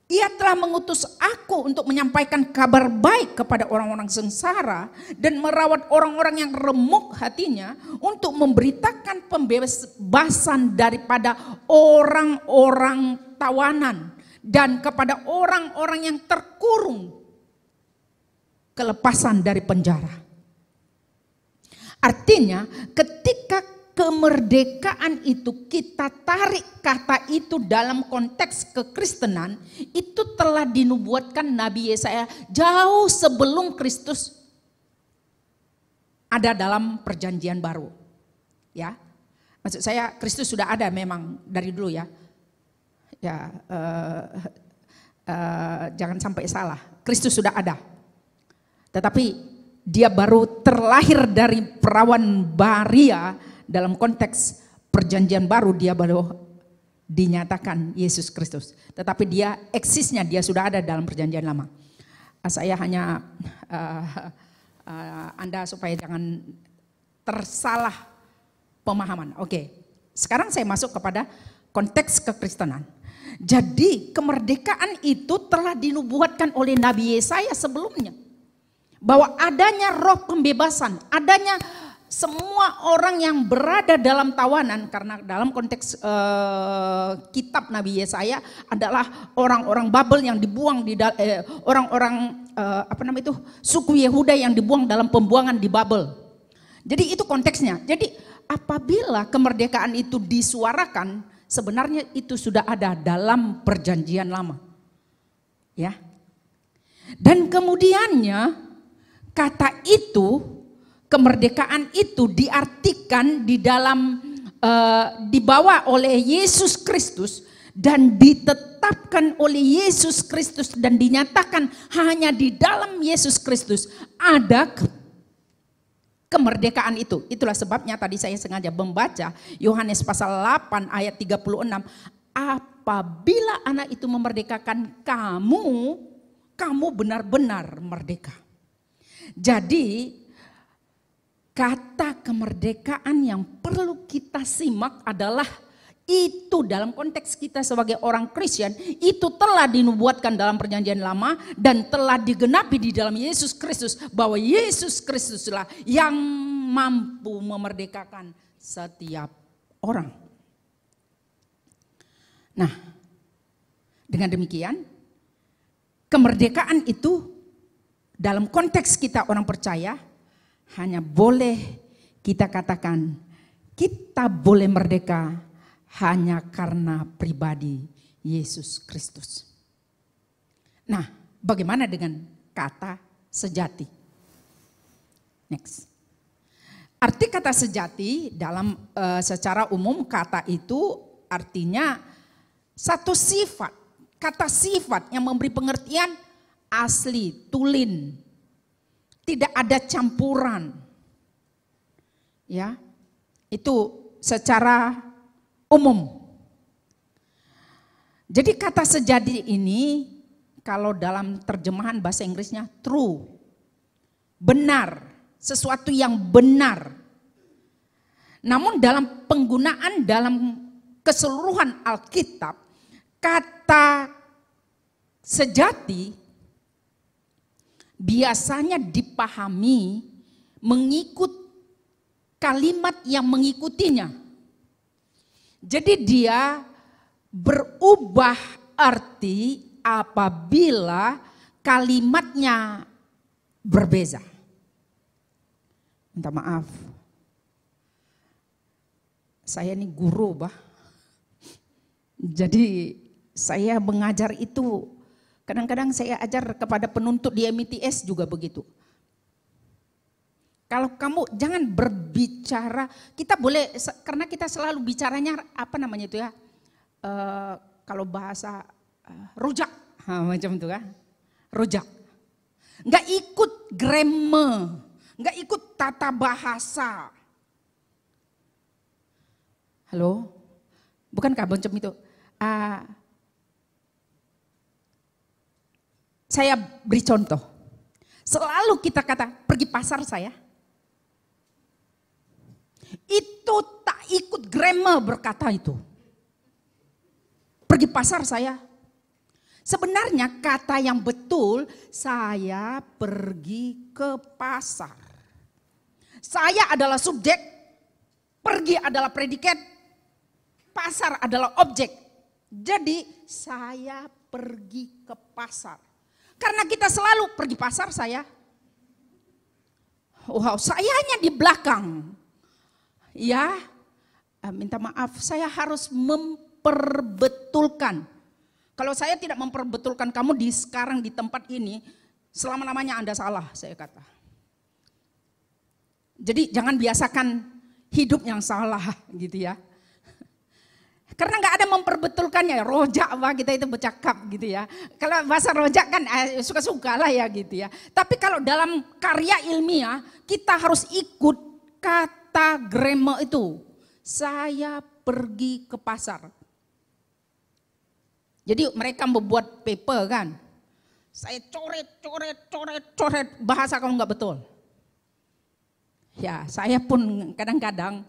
Ia telah mengutus aku untuk menyampaikan kabar baik kepada orang-orang sengsara dan merawat orang-orang yang remuk hatinya, untuk memberitakan pembebasan daripada orang-orang tawanan dan kepada orang-orang yang terkurung kelepasan dari penjara. Artinya ketika kemerdekaan itu kita tarik kata itu dalam konteks kekristenan, itu telah dinubuatkan Nabi Yesaya jauh sebelum Kristus ada dalam perjanjian baru. Ya, maksud saya Kristus sudah ada memang dari dulu ya. Ya, jangan sampai salah. Kristus sudah ada, tetapi dia baru terlahir dari perawan Maria. Dalam konteks perjanjian baru dia baru dinyatakan Yesus Kristus. Tetapi dia eksisnya dia sudah ada dalam perjanjian lama. Saya hanya Anda supaya jangan tersalah pemahaman. Oke, sekarang saya masuk kepada konteks kekristenan. Jadi kemerdekaan itu telah dinubuatkan oleh Nabi Yesaya sebelumnya. Bahwa adanya roh pembebasan, adanya semua orang yang berada dalam tawanan, karena dalam konteks kitab Nabi Yesaya adalah orang-orang Babel yang dibuang di orang-orang suku Yehuda yang dibuang dalam pembuangan di Babel. Jadi itu konteksnya. Jadi apabila kemerdekaan itu disuarakan, sebenarnya itu sudah ada dalam perjanjian lama. Ya. Dan kemudiannya kata itu, kemerdekaan itu diartikan di dalam dibawa oleh Yesus Kristus dan ditetapkan oleh Yesus Kristus dan dinyatakan hanya di dalam Yesus Kristus ada kemerdekaan itu. Itulah sebabnya tadi saya sengaja membaca Yohanes pasal 8 ayat 36. Apabila anak itu memerdekakan kamu, kamu benar-benar merdeka. Jadi kata kemerdekaan yang perlu kita simak adalah itu dalam konteks kita sebagai orang Kristen, itu telah dinubuatkan dalam perjanjian lama dan telah digenapi di dalam Yesus Kristus, bahwa Yesus Kristuslah yang mampu memerdekakan setiap orang. Nah, dengan demikian kemerdekaan itu dalam konteks kita orang percaya hanya boleh kita katakan kita boleh merdeka hanya karena pribadi Yesus Kristus. Nah, bagaimana dengan kata sejati? Next. Arti kata sejati dalam secara umum kata itu artinya satu sifat. Kata sifat yang memberi pengertian asli, tulen. Tidak ada campuran. Ya. Itu secara umum. Jadi kata sejati ini kalau dalam terjemahan bahasa Inggrisnya true. Benar, sesuatu yang benar. Namun dalam penggunaan dalam keseluruhan Alkitab, kata sejati biasanya dipahami mengikut kalimat yang mengikutinya. Jadi dia berubah arti apabila kalimatnya berbeza. Minta maaf. Saya ini guru, Bah. Jadi saya mengajar itu, kadang-kadang saya ajar kepada penuntut di MITS juga begitu. Kalau kamu jangan berbicara, kita boleh, karena kita selalu bicaranya apa namanya itu ya, kalau bahasa rojak, macam itu kan, rojak. Nggak ikut grammar, nggak ikut tata bahasa. Halo, bukankah macam itu? Saya beri contoh. Selalu kita kata pergi pasar saya. Itu tak ikut grammar berkata itu. Pergi pasar saya. Sebenarnya kata yang betul, saya pergi ke pasar. Saya adalah subjek, pergi adalah predikat, pasar adalah objek. Jadi saya pergi ke pasar. Karena kita selalu pergi pasar saya. Wow, sayanya di belakang. Ya, minta maaf, saya harus memperbetulkan. Kalau saya tidak memperbetulkan kamu di sekarang di tempat ini, selama-lamanya Anda salah, saya kata. Jadi jangan biasakan hidup yang salah gitu ya. Karena nggak ada memperbetulkannya, rojak apa kita itu bercakap gitu ya. Kalau bahasa rojak kan suka-suka lah ya gitu ya. Tapi kalau dalam karya ilmiah kita harus ikut kata grammar itu. Saya pergi ke pasar. Jadi mereka membuat paper kan. Saya coret, bahasa kamu nggak betul. Ya saya pun kadang-kadang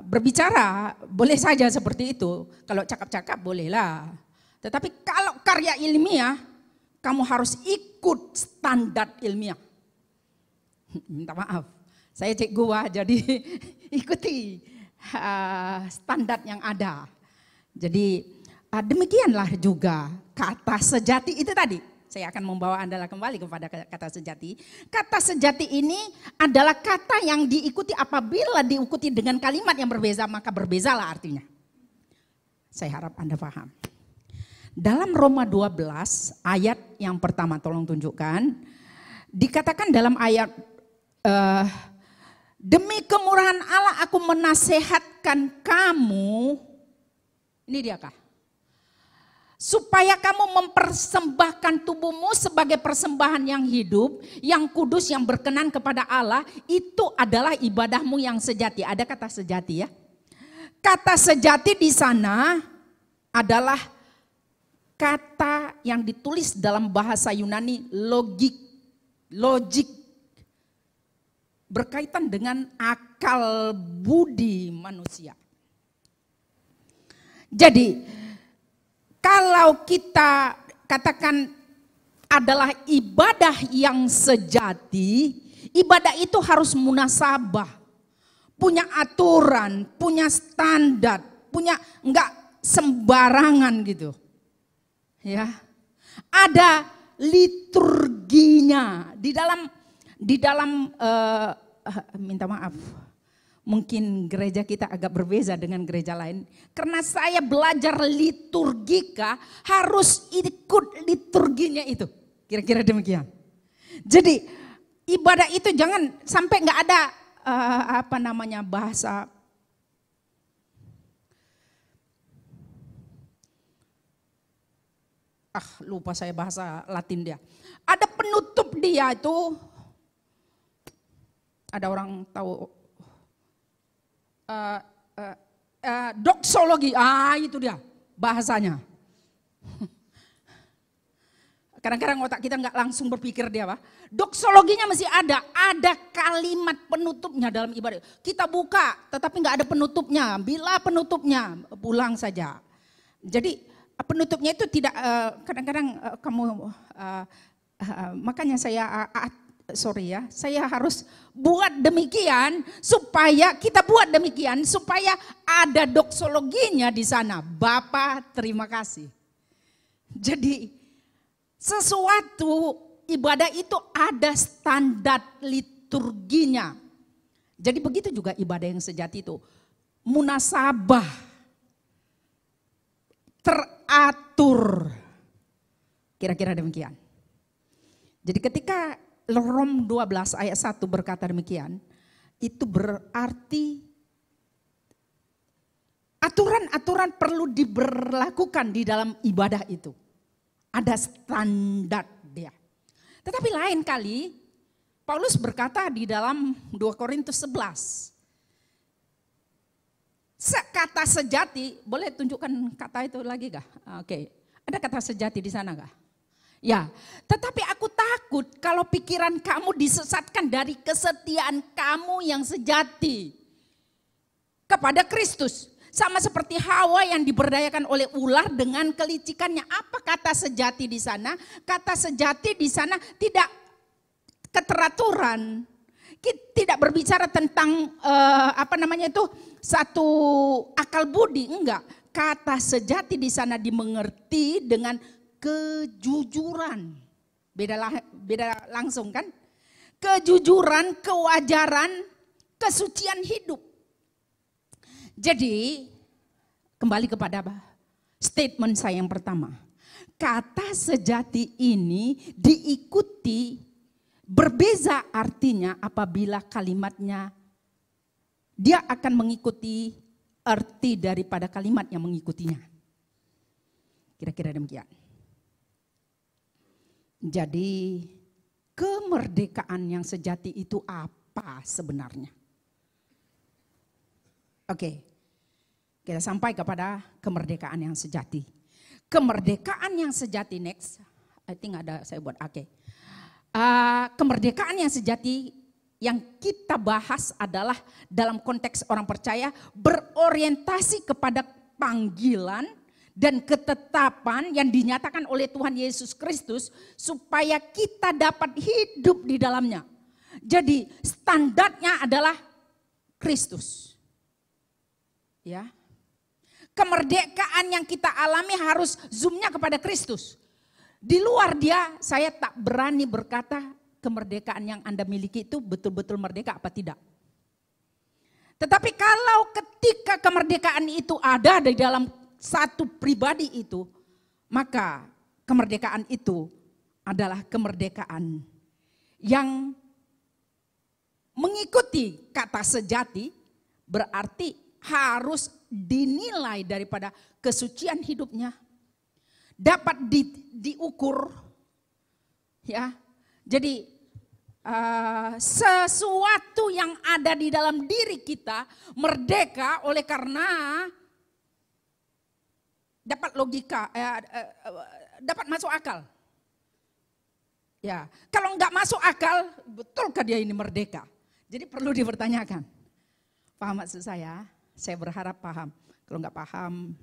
berbicara boleh saja seperti itu. Kalau cakap-cakap bolehlah. Tetapi kalau karya ilmiah, kamu harus ikut standar ilmiah. Minta maaf, saya cek gua jadi ikuti standar yang ada. Jadi demikianlah juga kata sejati itu tadi. Saya akan membawa Anda kembali kepada kata sejati. Kata sejati ini adalah kata yang diikuti apabila diikuti dengan kalimat yang berbeza, maka berbezalah artinya. Saya harap Anda paham. Dalam Roma 12 ayat yang pertama, tolong tunjukkan. Dikatakan dalam ayat, demi kemurahan Allah aku menasehatkan kamu. Ini dia kah? Supaya kamu mempersembahkan tubuhmu sebagai persembahan yang hidup, yang kudus, yang berkenan kepada Allah. Itu adalah ibadahmu yang sejati. Ada kata sejati ya. Kata sejati di sana adalah kata yang ditulis dalam bahasa Yunani logik. Berkaitan dengan akal budi manusia. Jadi kalau kita katakan adalah ibadah yang sejati, ibadah itu harus munasabah, punya aturan, punya standar, punya enggak sembarangan gitu. Ya. Ada liturginya di dalam minta maaf. Mungkin gereja kita agak berbeda dengan gereja lain. Karena saya belajar liturgika harus ikut liturginya itu. Kira-kira demikian. Jadi ibadah itu jangan sampai nggak ada bahasa. Lupa saya bahasa Latin dia. Ada penutup dia itu. Ada orang tahu. Doksologi, itu dia bahasanya. Kadang-kadang otak kita nggak langsung berpikir dia apa. Doksologinya masih ada kalimat penutupnya dalam ibadah. Kita buka, tetapi nggak ada penutupnya. Bila penutupnya, pulang saja. Jadi penutupnya itu tidak kadang-kadang kamu makanya saya harus buat demikian supaya kita buat demikian supaya ada doksologinya di sana. Bapak terima kasih. Jadi sesuatu ibadah itu ada standar liturginya. Jadi begitu juga ibadah yang sejati itu. Munasabah, teratur. Kira-kira demikian. Jadi ketika Rom 12 ayat 1 berkata demikian, itu berarti aturan-aturan perlu diberlakukan di dalam ibadah itu. Ada standar dia. Tetapi lain kali Paulus berkata di dalam 2 Korintus 11. Kata sejati, boleh tunjukkan kata itu lagi gak? Oke. Ada kata sejati di sana gak? Ya, tetapi aku takut kalau pikiran kamu disesatkan dari kesetiaan kamu yang sejati kepada Kristus. Sama seperti Hawa yang diberdayakan oleh ular dengan kelicikannya. Apa kata sejati di sana? Kata sejati di sana tidak keteraturan. Tidak berbicara tentang satu akal budi, enggak. Kata sejati di sana dimengerti dengan kejujuran. Beda langsung kan? Kejujuran, kewajaran, kesucian hidup. Jadi kembali kepada statement saya yang pertama. Kata sejati ini diikuti, berbeza artinya apabila kalimatnya dia akan mengikuti arti daripada kalimat yang mengikutinya. Kira-kira demikian. Jadi kemerdekaan yang sejati itu apa sebenarnya? Oke, kita sampai kepada kemerdekaan yang sejati. Kemerdekaan yang sejati next, I think ada saya buat oke. Kemerdekaan yang sejati yang kita bahas adalah dalam konteks orang percaya berorientasi kepada panggilan dan ketetapan yang dinyatakan oleh Tuhan Yesus Kristus supaya kita dapat hidup di dalamnya. Jadi standarnya adalah Kristus. Ya. Kemerdekaan yang kita alami harus zoomnya kepada Kristus. Di luar dia saya tak berani berkata kemerdekaan yang Anda miliki itu betul-betul merdeka apa tidak. Tetapi kalau ketika kemerdekaan itu ada di dalam satu pribadi itu, maka kemerdekaan itu adalah kemerdekaan yang mengikuti kata sejati, berarti harus dinilai daripada kesucian hidupnya, dapat diukur, ya. Jadi sesuatu yang ada di dalam diri kita merdeka oleh karena dapat logika, dapat masuk akal. Ya, kalau nggak masuk akal, betulkah dia ini merdeka? Jadi perlu dipertanyakan. Paham maksud saya? Saya berharap paham. Kalau nggak paham,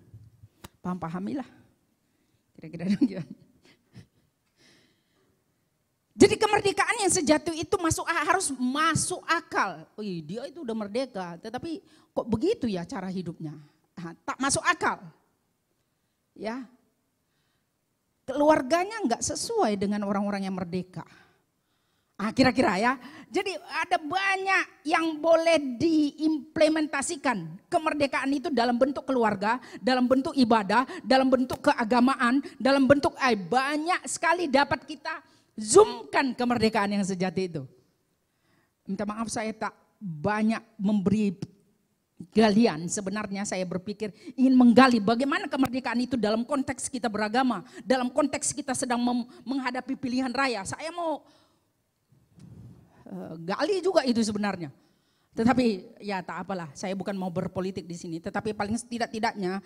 pahamilah. Kira-kira demikian. Jadi kemerdekaan yang sejati itu harus masuk akal. Oh iya, dia itu udah merdeka, tetapi kok begitu ya cara hidupnya? Tak masuk akal. Ya, keluarganya nggak sesuai dengan orang-orang yang merdeka. Kira-kira ya. Jadi ada banyak yang boleh diimplementasikan. Kemerdekaan itu dalam bentuk keluarga, dalam bentuk ibadah, dalam bentuk keagamaan, dalam bentuk banyak sekali dapat kita zoomkan kemerdekaan yang sejati itu. Minta maaf saya tak banyak memberi galian, sebenarnya saya berpikir ingin menggali bagaimana kemerdekaan itu dalam konteks kita beragama, dalam konteks kita sedang menghadapi pilihan raya. Saya mau gali juga itu sebenarnya. Tetapi ya tak apalah, saya bukan mau berpolitik di sini, tetapi paling tidak-tidaknya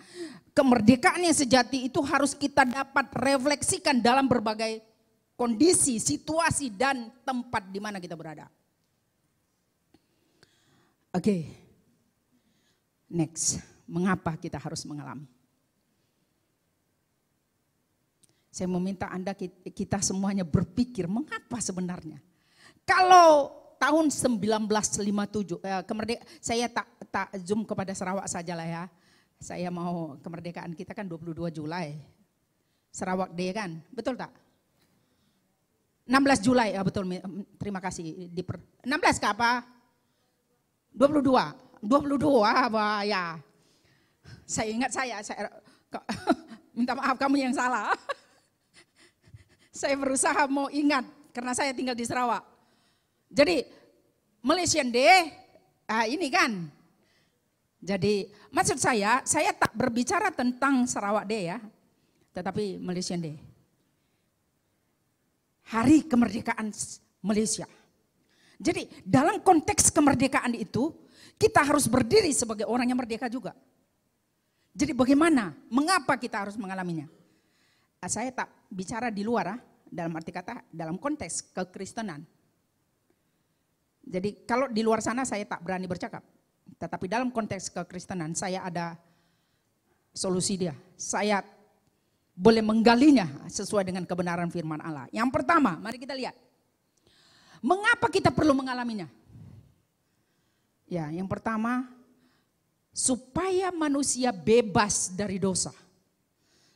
kemerdekaan yang sejati itu harus kita dapat refleksikan dalam berbagai kondisi, situasi dan tempat di mana kita berada. Oke. Next, mengapa kita harus mengalami? Saya meminta Anda kita semuanya berpikir mengapa sebenarnya. Kalau tahun 1957, saya tak zoom kepada Sarawak sajalah ya. Saya mau kemerdekaan kita kan 22 Julai. Sarawak Day kan, betul tak? 16 Julai, ya betul, terima kasih. 16 ke apa? 22 apa ya. Saya ingat minta maaf kamu yang salah. Saya berusaha mau ingat karena saya tinggal di Sarawak. Jadi Malaysian Day, ini kan. Jadi maksud saya tak berbicara tentang Sarawak Day ya, tetapi Malaysian Day. Hari kemerdekaan Malaysia. Jadi dalam konteks kemerdekaan itu, kita harus berdiri sebagai orang yang merdeka juga. Jadi bagaimana, mengapa kita harus mengalaminya? Saya tak bicara di luar, dalam arti kata dalam konteks kekristenan. Jadi kalau di luar sana saya tak berani bercakap. Tetapi dalam konteks kekristenan saya ada solusi dia. Saya boleh menggalinya sesuai dengan kebenaran firman Allah. Yang pertama, mari kita lihat. Mengapa kita perlu mengalaminya? Ya, yang pertama, supaya manusia bebas dari dosa.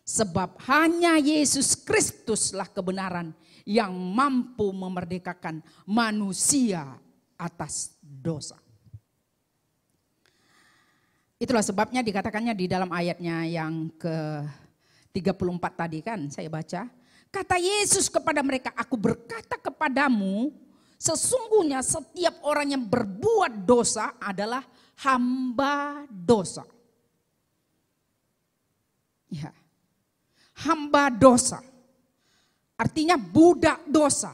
Sebab hanya Yesus Kristuslah kebenaran yang mampu memerdekakan manusia atas dosa. Itulah sebabnya dikatakannya di dalam ayatnya yang ke-34 tadi kan saya baca. Kata Yesus kepada mereka, aku berkata kepadamu, sesungguhnya setiap orang yang berbuat dosa adalah hamba dosa. Ya. Hamba dosa. Artinya budak dosa.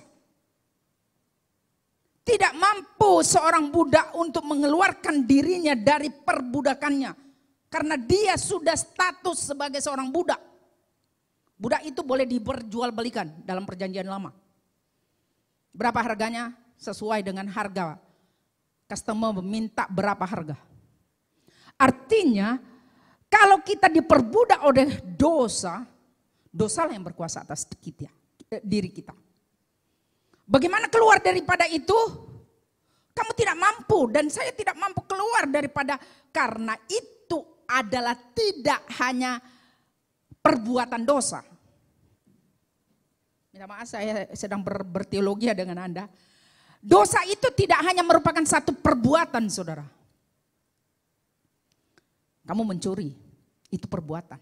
Tidak mampu seorang budak untuk mengeluarkan dirinya dari perbudakannya. Karena dia sudah status sebagai seorang budak. Budak itu boleh diperjualbelikan dalam perjanjian lama. Berapa harganya? Sesuai dengan harga. Customer meminta berapa harga. Artinya kalau kita diperbudak oleh dosa, dosalah yang berkuasa atas kita, diri kita. Bagaimana keluar daripada itu? Kamu tidak mampu dan saya tidak mampu keluar daripada, karena itu adalah tidak hanya perbuatan dosa. Minta maaf saya sedang berteologi dengan Anda. Dosa itu tidak hanya merupakan satu perbuatan, saudara. Kamu mencuri, itu perbuatan.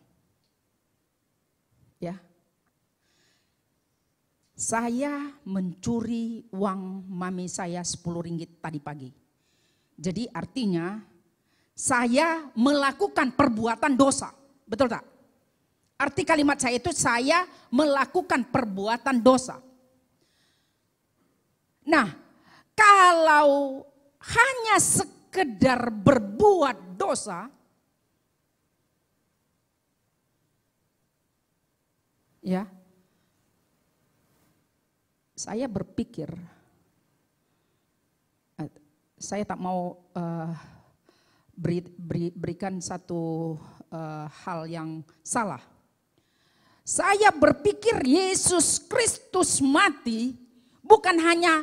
Ya. Saya mencuri uang mami saya 10 ringgit tadi pagi. Jadi artinya saya melakukan perbuatan dosa. Betul tak? Arti kalimat saya itu saya melakukan perbuatan dosa. Nah, kalau hanya sekedar berbuat dosa, ya, saya berpikir, saya tak mau berikan satu hal yang salah. Saya berpikir Yesus Kristus mati bukan hanya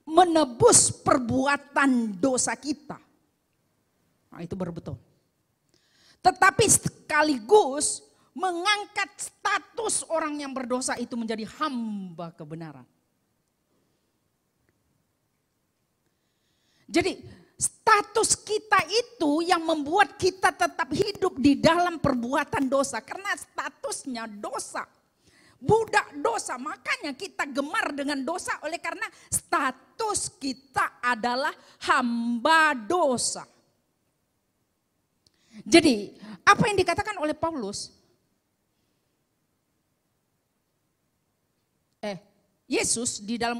menebus perbuatan dosa kita. Nah, itu baru betul. Tetapi sekaligus mengangkat status orang yang berdosa itu menjadi hamba kebenaran. Jadi status kita itu yang membuat kita tetap hidup di dalam perbuatan dosa. Karena statusnya dosa. Budak dosa, makanya kita gemar dengan dosa oleh karena status kita adalah hamba dosa. Jadi apa yang dikatakan oleh Paulus? Yesus di dalam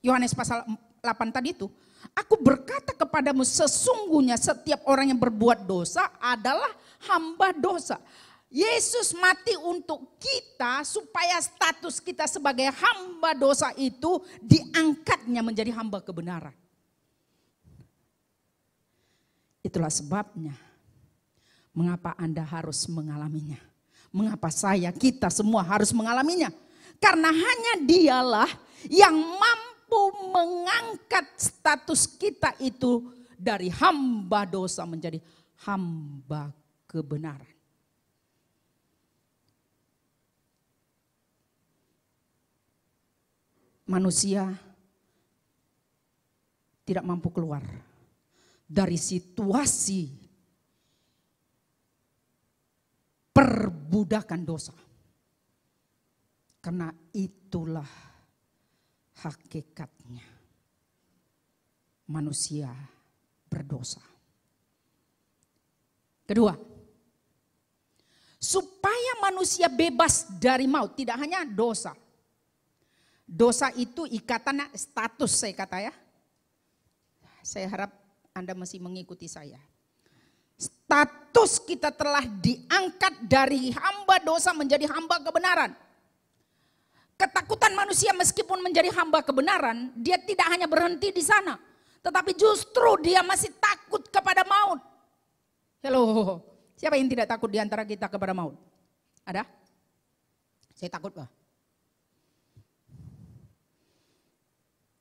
Yohanes pasal 8 tadi itu, aku berkata kepadamu sesungguhnya setiap orang yang berbuat dosa adalah hamba dosa. Yesus mati untuk kita supaya status kita sebagai hamba dosa itu diangkatnya menjadi hamba kebenaran. Itulah sebabnya mengapa Anda harus mengalaminya. Mengapa kita semua harus mengalaminya. Karena hanya dialah yang mampu mengangkat status kita itu dari hamba dosa menjadi hamba kebenaran. manusia tidak mampu keluar dari situasi perbudakan dosa. Karena itulah hakikatnya manusia berdosa. Kedua, supaya manusia bebas dari maut, tidak hanya dosa. Dosa itu ikatannya status, saya kata ya. Saya harap Anda masih mengikuti saya. Status kita telah diangkat dari hamba dosa menjadi hamba kebenaran. Ketakutan manusia meskipun menjadi hamba kebenaran, dia tidak hanya berhenti di sana. Tetapi justru dia masih takut kepada maut. Halo, siapa yang tidak takut di antara kita kepada maut? Ada? Saya takut, Pak.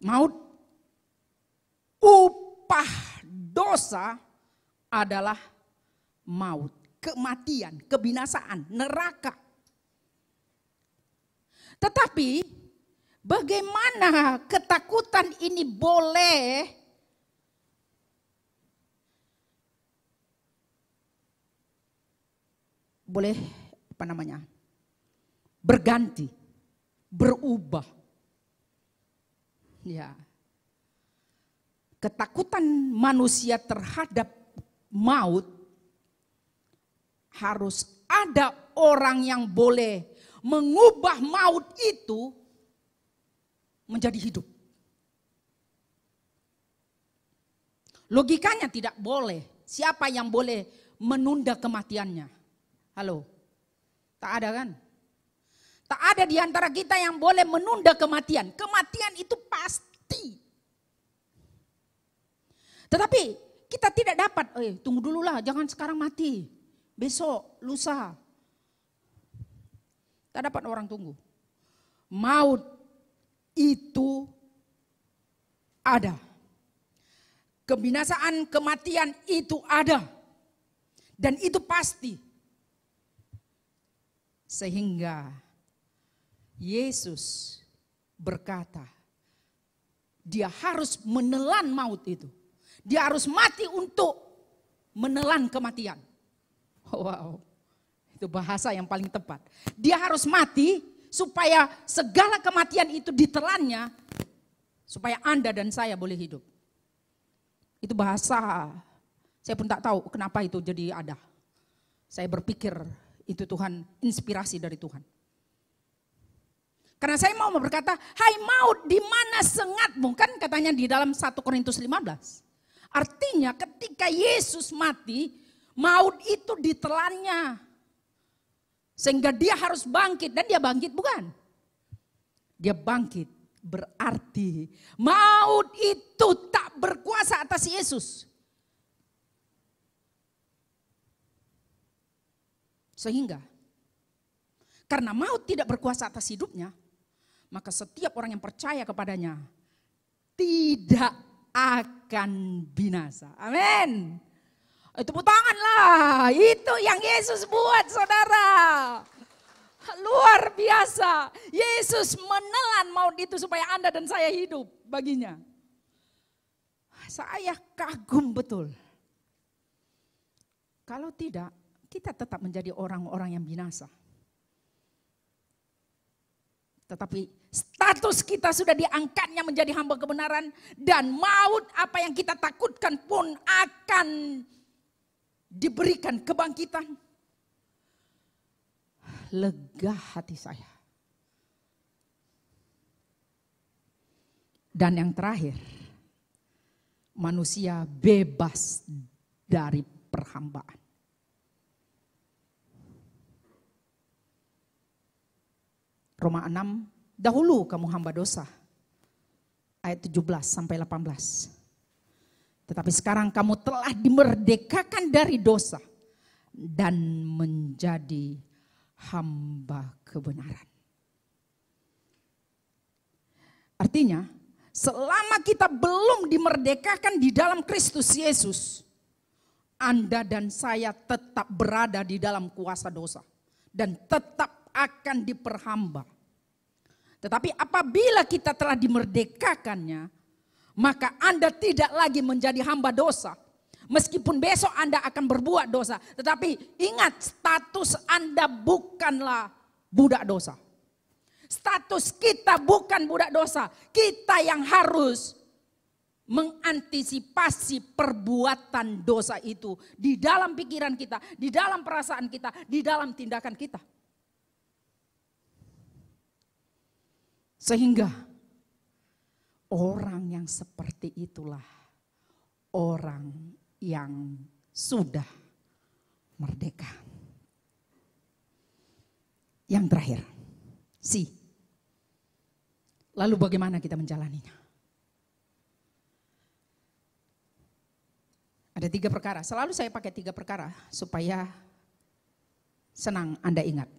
Maut, upah dosa adalah maut, kematian, kebinasaan, neraka. Tetapi bagaimana ketakutan ini boleh berganti, berubah. Ya. Ketakutan manusia terhadap maut harus ada orang yang boleh mengubah maut itu menjadi hidup. Logikanya tidak boleh. Siapa yang boleh menunda kematiannya? Halo, tak ada kan? Tak ada di antara kita yang boleh menunda kematian. Kematian itu pasti. Tetapi kita tidak dapat, tunggu dulu lah, jangan sekarang mati. Besok, lusa. Tak dapat orang tunggu. Maut itu ada. Kebinasaan, kematian itu ada. Dan itu pasti. Sehingga Yesus berkata, dia harus menelan maut itu. Dia harus mati untuk menelan kematian. Wow, itu bahasa yang paling tepat. Dia harus mati supaya segala kematian itu ditelannya, supaya Anda dan saya boleh hidup. Itu bahasa, saya pun tak tahu kenapa itu jadi ada. Saya berpikir itu Tuhan, inspirasi dari Tuhan. Karena saya mau berkata, hai maut, di mana sengatmu? Kan katanya di dalam 1 Korintus 15. Artinya ketika Yesus mati, maut itu ditelannya. Sehingga dia harus bangkit, dan dia bangkit bukan? Dia bangkit, berarti maut itu tak berkuasa atas Yesus. Sehingga karena maut tidak berkuasa atas hidupnya, maka setiap orang yang percaya kepadanya tidak akan binasa. Amin. Tepuk tangan lah. Itu yang Yesus buat, saudara. Luar biasa. Yesus menelan maut itu supaya Anda dan saya hidup baginya. Saya kagum betul. Kalau tidak, kita tetap menjadi orang-orang yang binasa. Tetapi status kita sudah diangkatnya menjadi hamba kebenaran. Dan maut apa yang kita takutkan pun akan diberikan kebangkitan. Lega hati saya. Dan yang terakhir, manusia bebas dari perhambaan. Roma 6, dahulu kamu hamba dosa. Ayat 17 sampai 18. Tetapi sekarang kamu telah dimerdekakan dari dosa dan menjadi hamba kebenaran. Artinya, selama kita belum dimerdekakan di dalam Kristus Yesus, Anda dan saya tetap berada di dalam kuasa dosa dan tetap akan diperhamba. Tetapi apabila kita telah dimerdekakannya, maka Anda tidak lagi menjadi hamba dosa. Meskipun besok Anda akan berbuat dosa, tetapi ingat status Anda bukanlah budak dosa. Status kita bukan budak dosa. Kita yang harus mengantisipasi perbuatan dosa itu di dalam pikiran kita, di dalam perasaan kita, di dalam tindakan kita. Sehingga orang yang seperti itulah orang yang sudah merdeka. Yang terakhir, lalu bagaimana kita menjalaninya? Ada 3 perkara, selalu saya pakai 3 perkara supaya senang Anda ingat.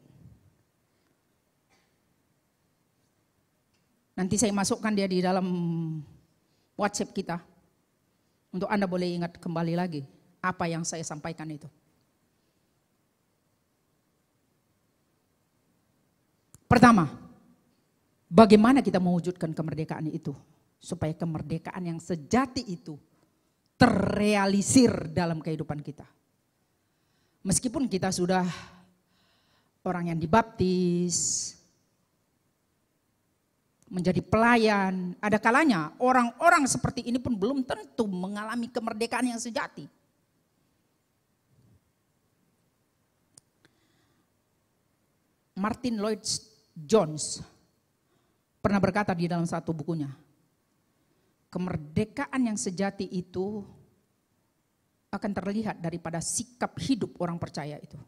Nanti saya masukkan dia di dalam WhatsApp kita. Untuk Anda boleh ingat kembali lagi apa yang saya sampaikan itu. Pertama, bagaimana kita mewujudkan kemerdekaan itu? Supaya kemerdekaan yang sejati itu terrealisir dalam kehidupan kita. Meskipun kita sudah orang yang dibaptis, menjadi pelayan, ada kalanya orang-orang seperti ini pun belum tentu mengalami kemerdekaan yang sejati. Martin Lloyd-Jones pernah berkata di dalam satu bukunya, kemerdekaan yang sejati itu akan terlihat daripada sikap hidup orang percaya itu.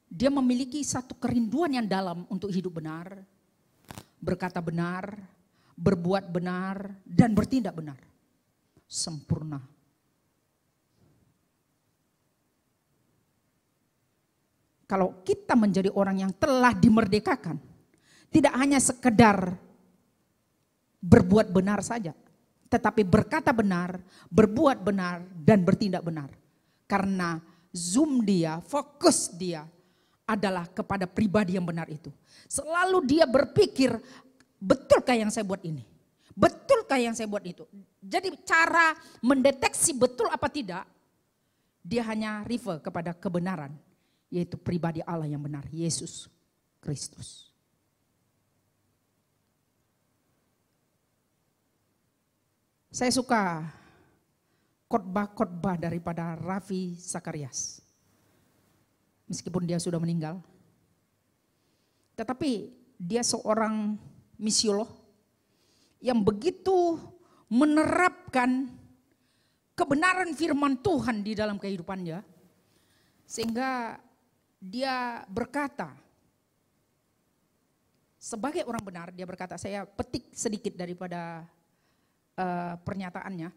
Dia memiliki satu kerinduan yang dalam untuk hidup benar, berkata benar, berbuat benar, dan bertindak benar. Sempurna. Kalau kita menjadi orang yang telah dimerdekakan, tidak hanya sekedar berbuat benar saja, tetapi berkata benar, berbuat benar, dan bertindak benar. Karena zoom dia, fokus dia adalah kepada pribadi yang benar itu. Selalu dia berpikir, betulkah yang saya buat ini? Betulkah yang saya buat itu? Jadi cara mendeteksi betul apa tidak, dia hanya refer kepada kebenaran, yaitu pribadi Allah yang benar, Yesus Kristus. Saya suka khotbah-khotbah daripada Ravi Zacharias. Meskipun dia sudah meninggal. Tetapi dia seorang misiolog yang begitu menerapkan kebenaran firman Tuhan di dalam kehidupannya. Sehingga dia berkata, sebagai orang benar dia berkata, saya petik sedikit daripada pernyataannya.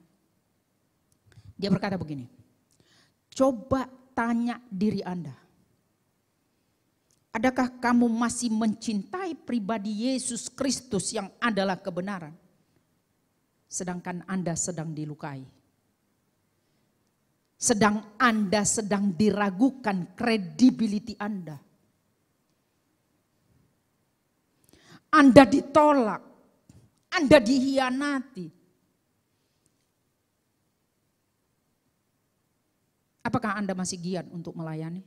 Dia berkata begini, coba tanya diri Anda, adakah kamu masih mencintai pribadi Yesus Kristus yang adalah kebenaran, sedangkan Anda sedang dilukai? Anda sedang diragukan kredibiliti Anda. Anda ditolak, Anda dihianati. Apakah Anda masih giat untuk melayani?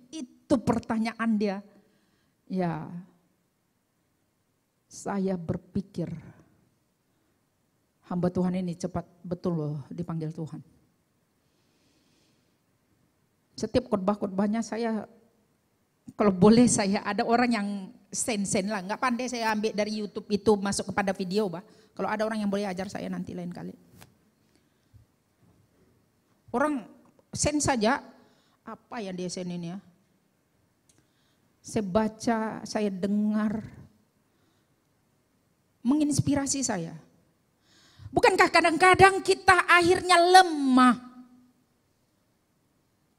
Itu pertanyaan dia. Ya, saya berpikir hamba Tuhan ini cepat betul loh dipanggil Tuhan. Setiap khotbah-khotbahnya saya, kalau boleh saya, ada orang yang sen-sen lah, nggak pandai saya ambil dari YouTube itu masuk kepada video, bah. Kalau ada orang yang boleh ajar saya nanti lain kali. Orang sen saja, apa yang dia sen ini ya? Saya baca, saya dengar, menginspirasi saya. Bukankah kadang-kadang kita akhirnya lemah?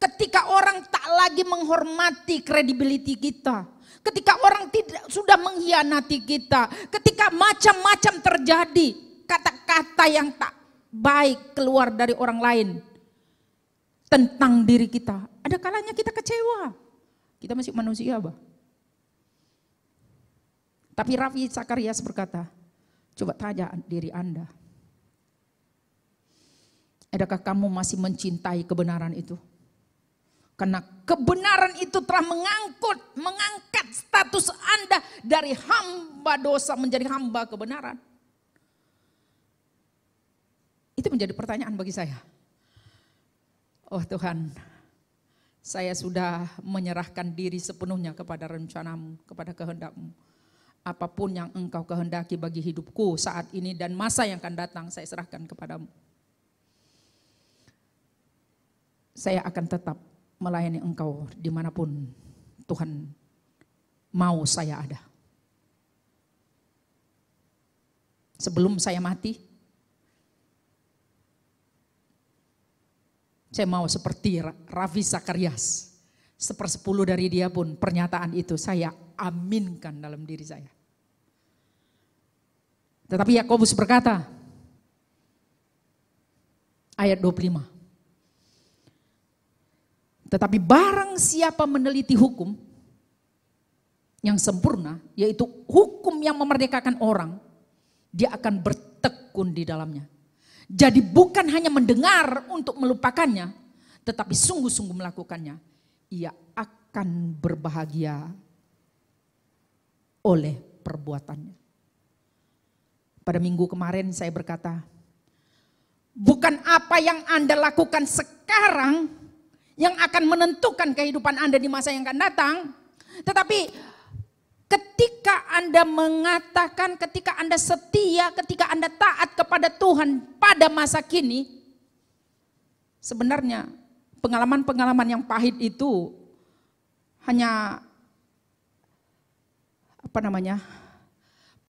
Ketika orang tak lagi menghormati kredibiliti kita. Ketika orang sudah mengkhianati kita. Ketika macam-macam terjadi. Kata-kata yang tak baik keluar dari orang lain. Tentang diri kita. Ada kalanya kita kecewa. Kita masih manusia, bah. Tapi Ravi Zakarias berkata, coba tanya diri Anda. Adakah kamu masih mencintai kebenaran itu? Karena kebenaran itu telah mengangkat status Anda dari hamba dosa menjadi hamba kebenaran. Itu menjadi pertanyaan bagi saya. Oh Tuhan, saya sudah menyerahkan diri sepenuhnya kepada rencanamu, kepada kehendak-Mu. Apapun yang Engkau kehendaki bagi hidupku saat ini dan masa yang akan datang, saya serahkan kepadamu. Saya akan tetap melayani Engkau dimanapun Tuhan mau saya ada. Sebelum saya mati, saya mau seperti Ravi Zakarias. 1/10 dari dia pun pernyataan itu saya aminkan dalam diri saya. Tetapi Yakobus berkata, ayat 25. Tetapi barang siapa meneliti hukum yang sempurna, yaitu hukum yang memerdekakan orang, dia akan bertekun di dalamnya. Jadi bukan hanya mendengar untuk melupakannya, tetapi sungguh-sungguh melakukannya. Ia akan berbahagia oleh perbuatannya. Pada minggu kemarin saya berkata, bukan apa yang Anda lakukan sekarang yang akan menentukan kehidupan Anda di masa yang akan datang. Tetapi ketika Anda mengatakan, ketika Anda setia, ketika Anda taat kepada Tuhan pada masa kini, sebenarnya pengalaman-pengalaman yang pahit itu hanya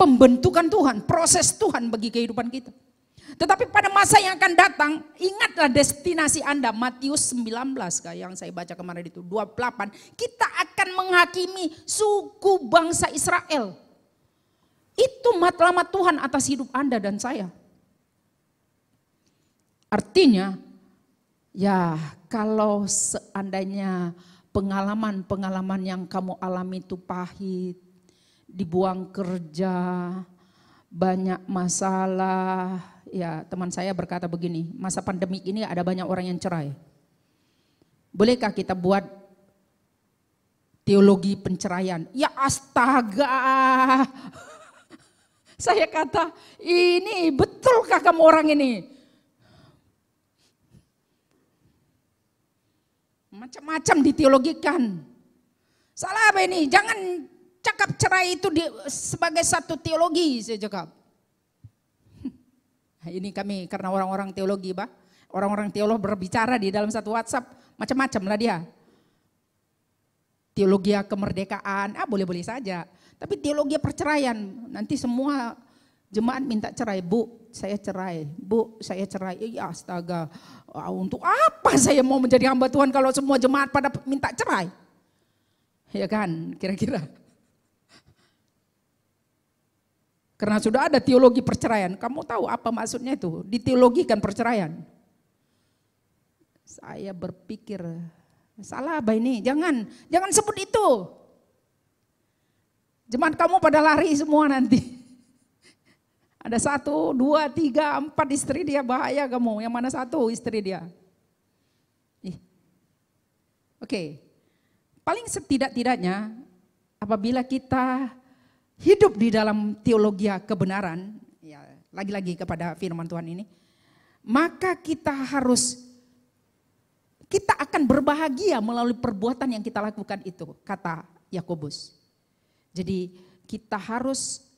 pembentukan Tuhan, proses Tuhan bagi kehidupan kita. Tetapi pada masa yang akan datang, ingatlah destinasi Anda, Matius 19 yang saya baca kemarin itu, 28. Kita akan menghakimi suku bangsa Israel. Itu matlamat Tuhan atas hidup Anda dan saya. Artinya, ya kalau seandainya pengalaman-pengalaman yang kamu alami itu pahit, dibuang kerja, banyak masalah. Ya, teman saya berkata begini, masa pandemik ini ada banyak orang yang cerai. Bolehkah kita buat teologi penceraian? Ya astaga. Saya kata, ini betulkah kamu orang ini? Macam-macam diteologikan. Salah apa ini? Jangan cakap cerai itu sebagai satu teologi, saya cakap. Ini kami karena orang-orang teologi, orang-orang teolog berbicara di dalam satu WhatsApp, macam-macam lah dia. Teologi kemerdekaan, boleh-boleh saja. Tapi teologi perceraian, nanti semua jemaat minta cerai. Bu, saya cerai. Bu, saya cerai. Ya astaga, untuk apa saya mau menjadi hamba Tuhan kalau semua jemaat pada minta cerai? Ya kan, kira-kira. Karena sudah ada teologi perceraian. Kamu tahu apa maksudnya itu? Diteologikan perceraian. Saya berpikir, salah apa ini? Jangan sebut itu. Jemaat kamu pada lari semua nanti. Ada 1, 2, 3, 4 istri dia, bahaya kamu. Yang mana 1 istri dia? Oke. Paling setidak-tidaknya apabila kita hidup di dalam teologi kebenaran, ya, lagi-lagi kepada firman Tuhan ini, maka kita akan berbahagia melalui perbuatan yang kita lakukan itu, kata Yakobus. Jadi kita harus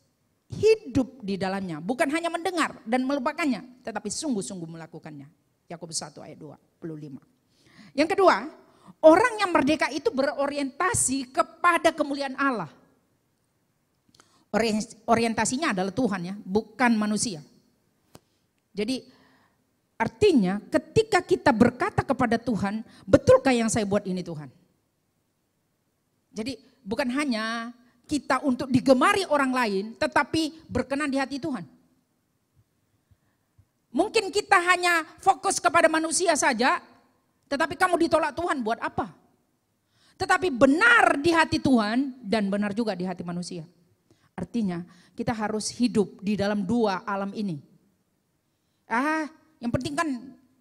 hidup di dalamnya, bukan hanya mendengar dan melupakannya, tetapi sungguh-sungguh melakukannya. Yakobus 1 ayat 25. Yang kedua, orang yang merdeka itu berorientasi kepada kemuliaan Allah. Orientasinya adalah Tuhan ya, bukan manusia. Jadi artinya ketika kita berkata kepada Tuhan, betulkah yang saya buat ini Tuhan? Jadi bukan hanya kita untuk digemari orang lain, tetapi berkenan di hati Tuhan. Mungkin kita hanya fokus kepada manusia saja, tetapi kamu ditolak Tuhan buat apa? Tetapi benar di hati Tuhan dan benar juga di hati manusia. Artinya kita harus hidup di dalam dua alam ini. Yang penting kan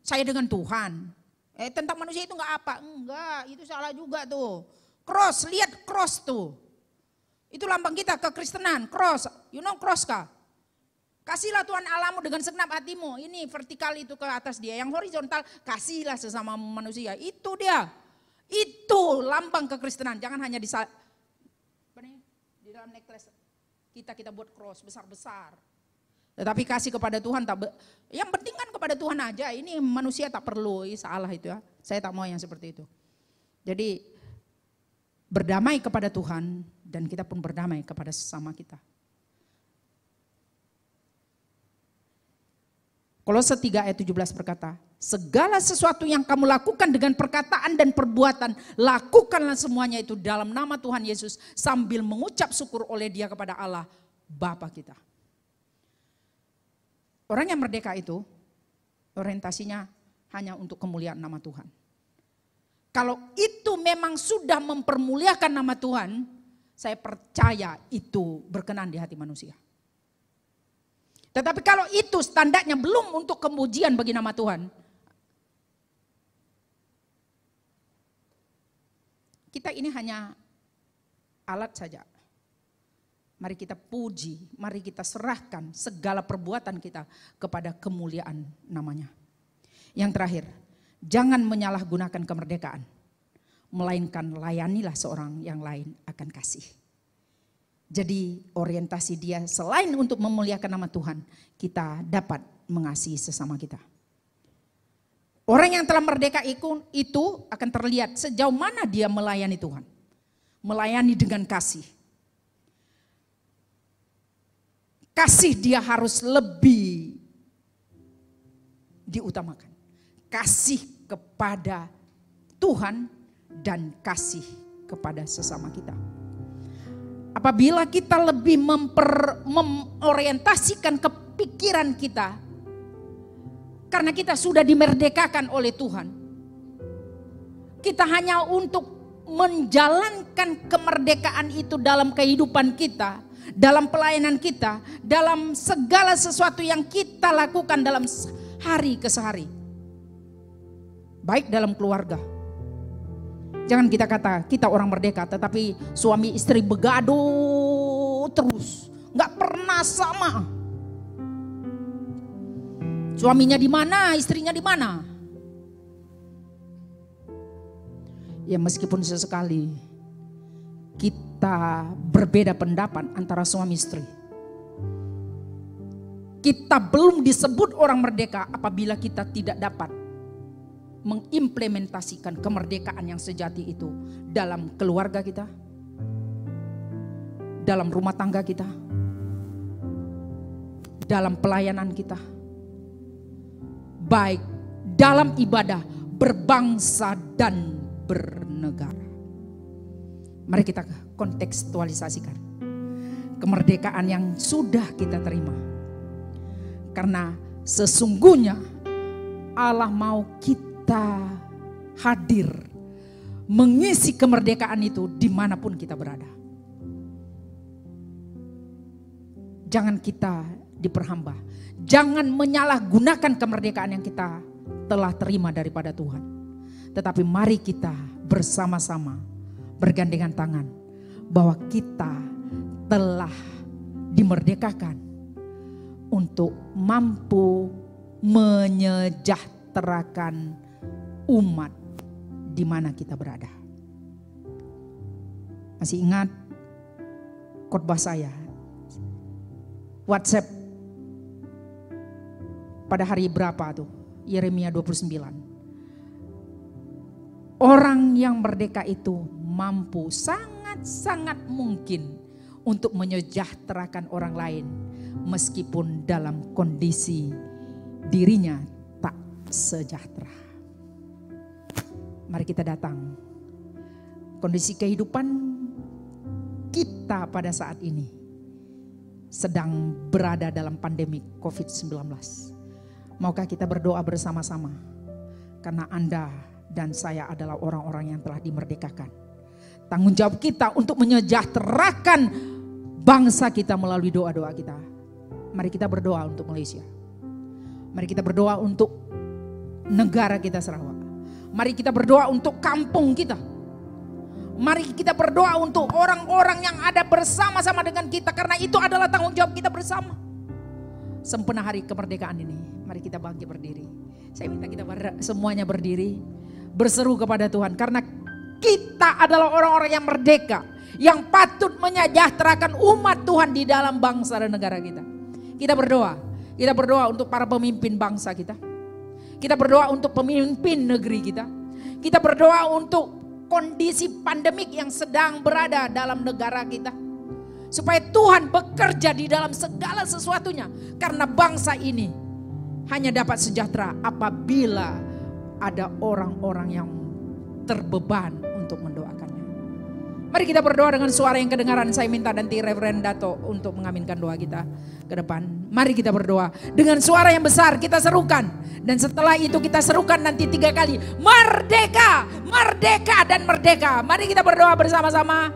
saya dengan Tuhan. Tentang manusia itu enggak apa. Enggak, itu salah juga tuh. Cross, lihat cross tuh. Itu lambang kita kekristenan, cross. You know cross kah? Kasihlah Tuhan Allahmu dengan segenap hatimu. Ini vertikal itu ke atas dia. Yang horizontal kasihlah sesama manusia. Itu dia. Itu lambang kekristenan. Jangan hanya di dalam necklace. Kita buat cross besar-besar. Tetapi kasih kepada Tuhan yang penting kan kepada Tuhan aja. Ini manusia tak perlu, salah itu ya. Saya tak mau yang seperti itu. Jadi berdamai kepada Tuhan dan kita pun berdamai kepada sesama kita. Kolose 3 ayat 17 berkata, segala sesuatu yang kamu lakukan dengan perkataan dan perbuatan, lakukanlah semuanya itu dalam nama Tuhan Yesus sambil mengucap syukur oleh Dia kepada Allah Bapa kita. Orang yang merdeka itu orientasinya hanya untuk kemuliaan nama Tuhan. Kalau itu memang sudah mempermuliakan nama Tuhan, saya percaya itu berkenan di hati manusia. Tetapi kalau itu standarnya belum untuk kemujian bagi nama Tuhan, kita ini hanya alat saja. Mari kita puji, mari kita serahkan segala perbuatan kita kepada kemuliaan namanya. Yang terakhir, jangan menyalahgunakan kemerdekaan, melainkan layanilah seorang yang lain akan kasih. Jadi orientasi dia selain untuk memuliakan nama Tuhan, kita dapat mengasihi sesama kita. Orang yang telah merdeka itu akan terlihat sejauh mana dia melayani Tuhan. Melayani dengan kasih. Kasih dia harus lebih diutamakan. Kasih kepada Tuhan dan kasih kepada sesama kita. Apabila kita lebih memorientasikan kepikiran kita, karena kita sudah dimerdekakan oleh Tuhan, kita hanya untuk menjalankan kemerdekaan itu dalam kehidupan kita, dalam pelayanan kita, dalam segala sesuatu yang kita lakukan dalam hari ke hari, baik dalam keluarga. Jangan kita kata kita orang merdeka, tetapi suami istri begaduh terus, nggak pernah sama. Suaminya di mana, istrinya di mana? Ya meskipun sesekali kita berbeda pendapat antara suami istri, kita belum disebut orang merdeka apabila kita tidak dapat mengimplementasikan kemerdekaan yang sejati itu dalam keluarga kita, dalam rumah tangga kita, dalam pelayanan kita, baik dalam ibadah, berbangsa dan bernegara. Mari kita kontekstualisasikan kemerdekaan yang sudah kita terima. Karena sesungguhnya Allah mau kita hadir mengisi kemerdekaan itu dimanapun kita berada. Jangan kita diperhamba. Jangan menyalahgunakan kemerdekaan yang kita telah terima daripada Tuhan. Tetapi mari kita bersama-sama bergandengan tangan bahwa kita telah dimerdekakan untuk mampu menyejahterakan umat di mana kita berada. Masih ingat khotbah saya WhatsApp pada hari berapa tuh? Yeremia 29. Orang yang merdeka itu mampu sangat-sangat mungkin untuk menyejahterakan orang lain meskipun dalam kondisi dirinya tak sejahtera. Mari kita datang. Kondisi kehidupan kita pada saat ini sedang berada dalam pandemi COVID-19. Maukah kita berdoa bersama-sama? Karena Anda dan saya adalah orang-orang yang telah dimerdekakan. Tanggung jawab kita untuk menyejahterakan bangsa kita melalui doa-doa kita. Mari kita berdoa untuk Malaysia. Mari kita berdoa untuk negara kita Sarawak. Mari kita berdoa untuk kampung kita. Mari kita berdoa untuk orang-orang yang ada bersama-sama dengan kita, karena itu adalah tanggung jawab kita bersama. Sempena hari kemerdekaan ini, mari kita bangkit berdiri. Saya minta kita semuanya berdiri, berseru kepada Tuhan, karena kita adalah orang-orang yang merdeka, yang patut menyejahterakan umat Tuhan di dalam bangsa dan negara kita. Kita berdoa untuk para pemimpin bangsa kita. Kita berdoa untuk pemimpin negeri kita. Kita berdoa untuk kondisi pandemik yang sedang berada dalam negara kita. Supaya Tuhan bekerja di dalam segala sesuatunya. Karena bangsa ini hanya dapat sejahtera apabila ada orang-orang yang terbeban untuk mendoakannya. Mari kita berdoa dengan suara yang kedengaran. Saya minta nanti Reverend Dato untuk mengaminkan doa kita ke depan. Mari kita berdoa dengan suara yang besar, kita serukan. Dan setelah itu kita serukan nanti 3 kali. Merdeka, merdeka dan merdeka. Mari kita berdoa bersama-sama.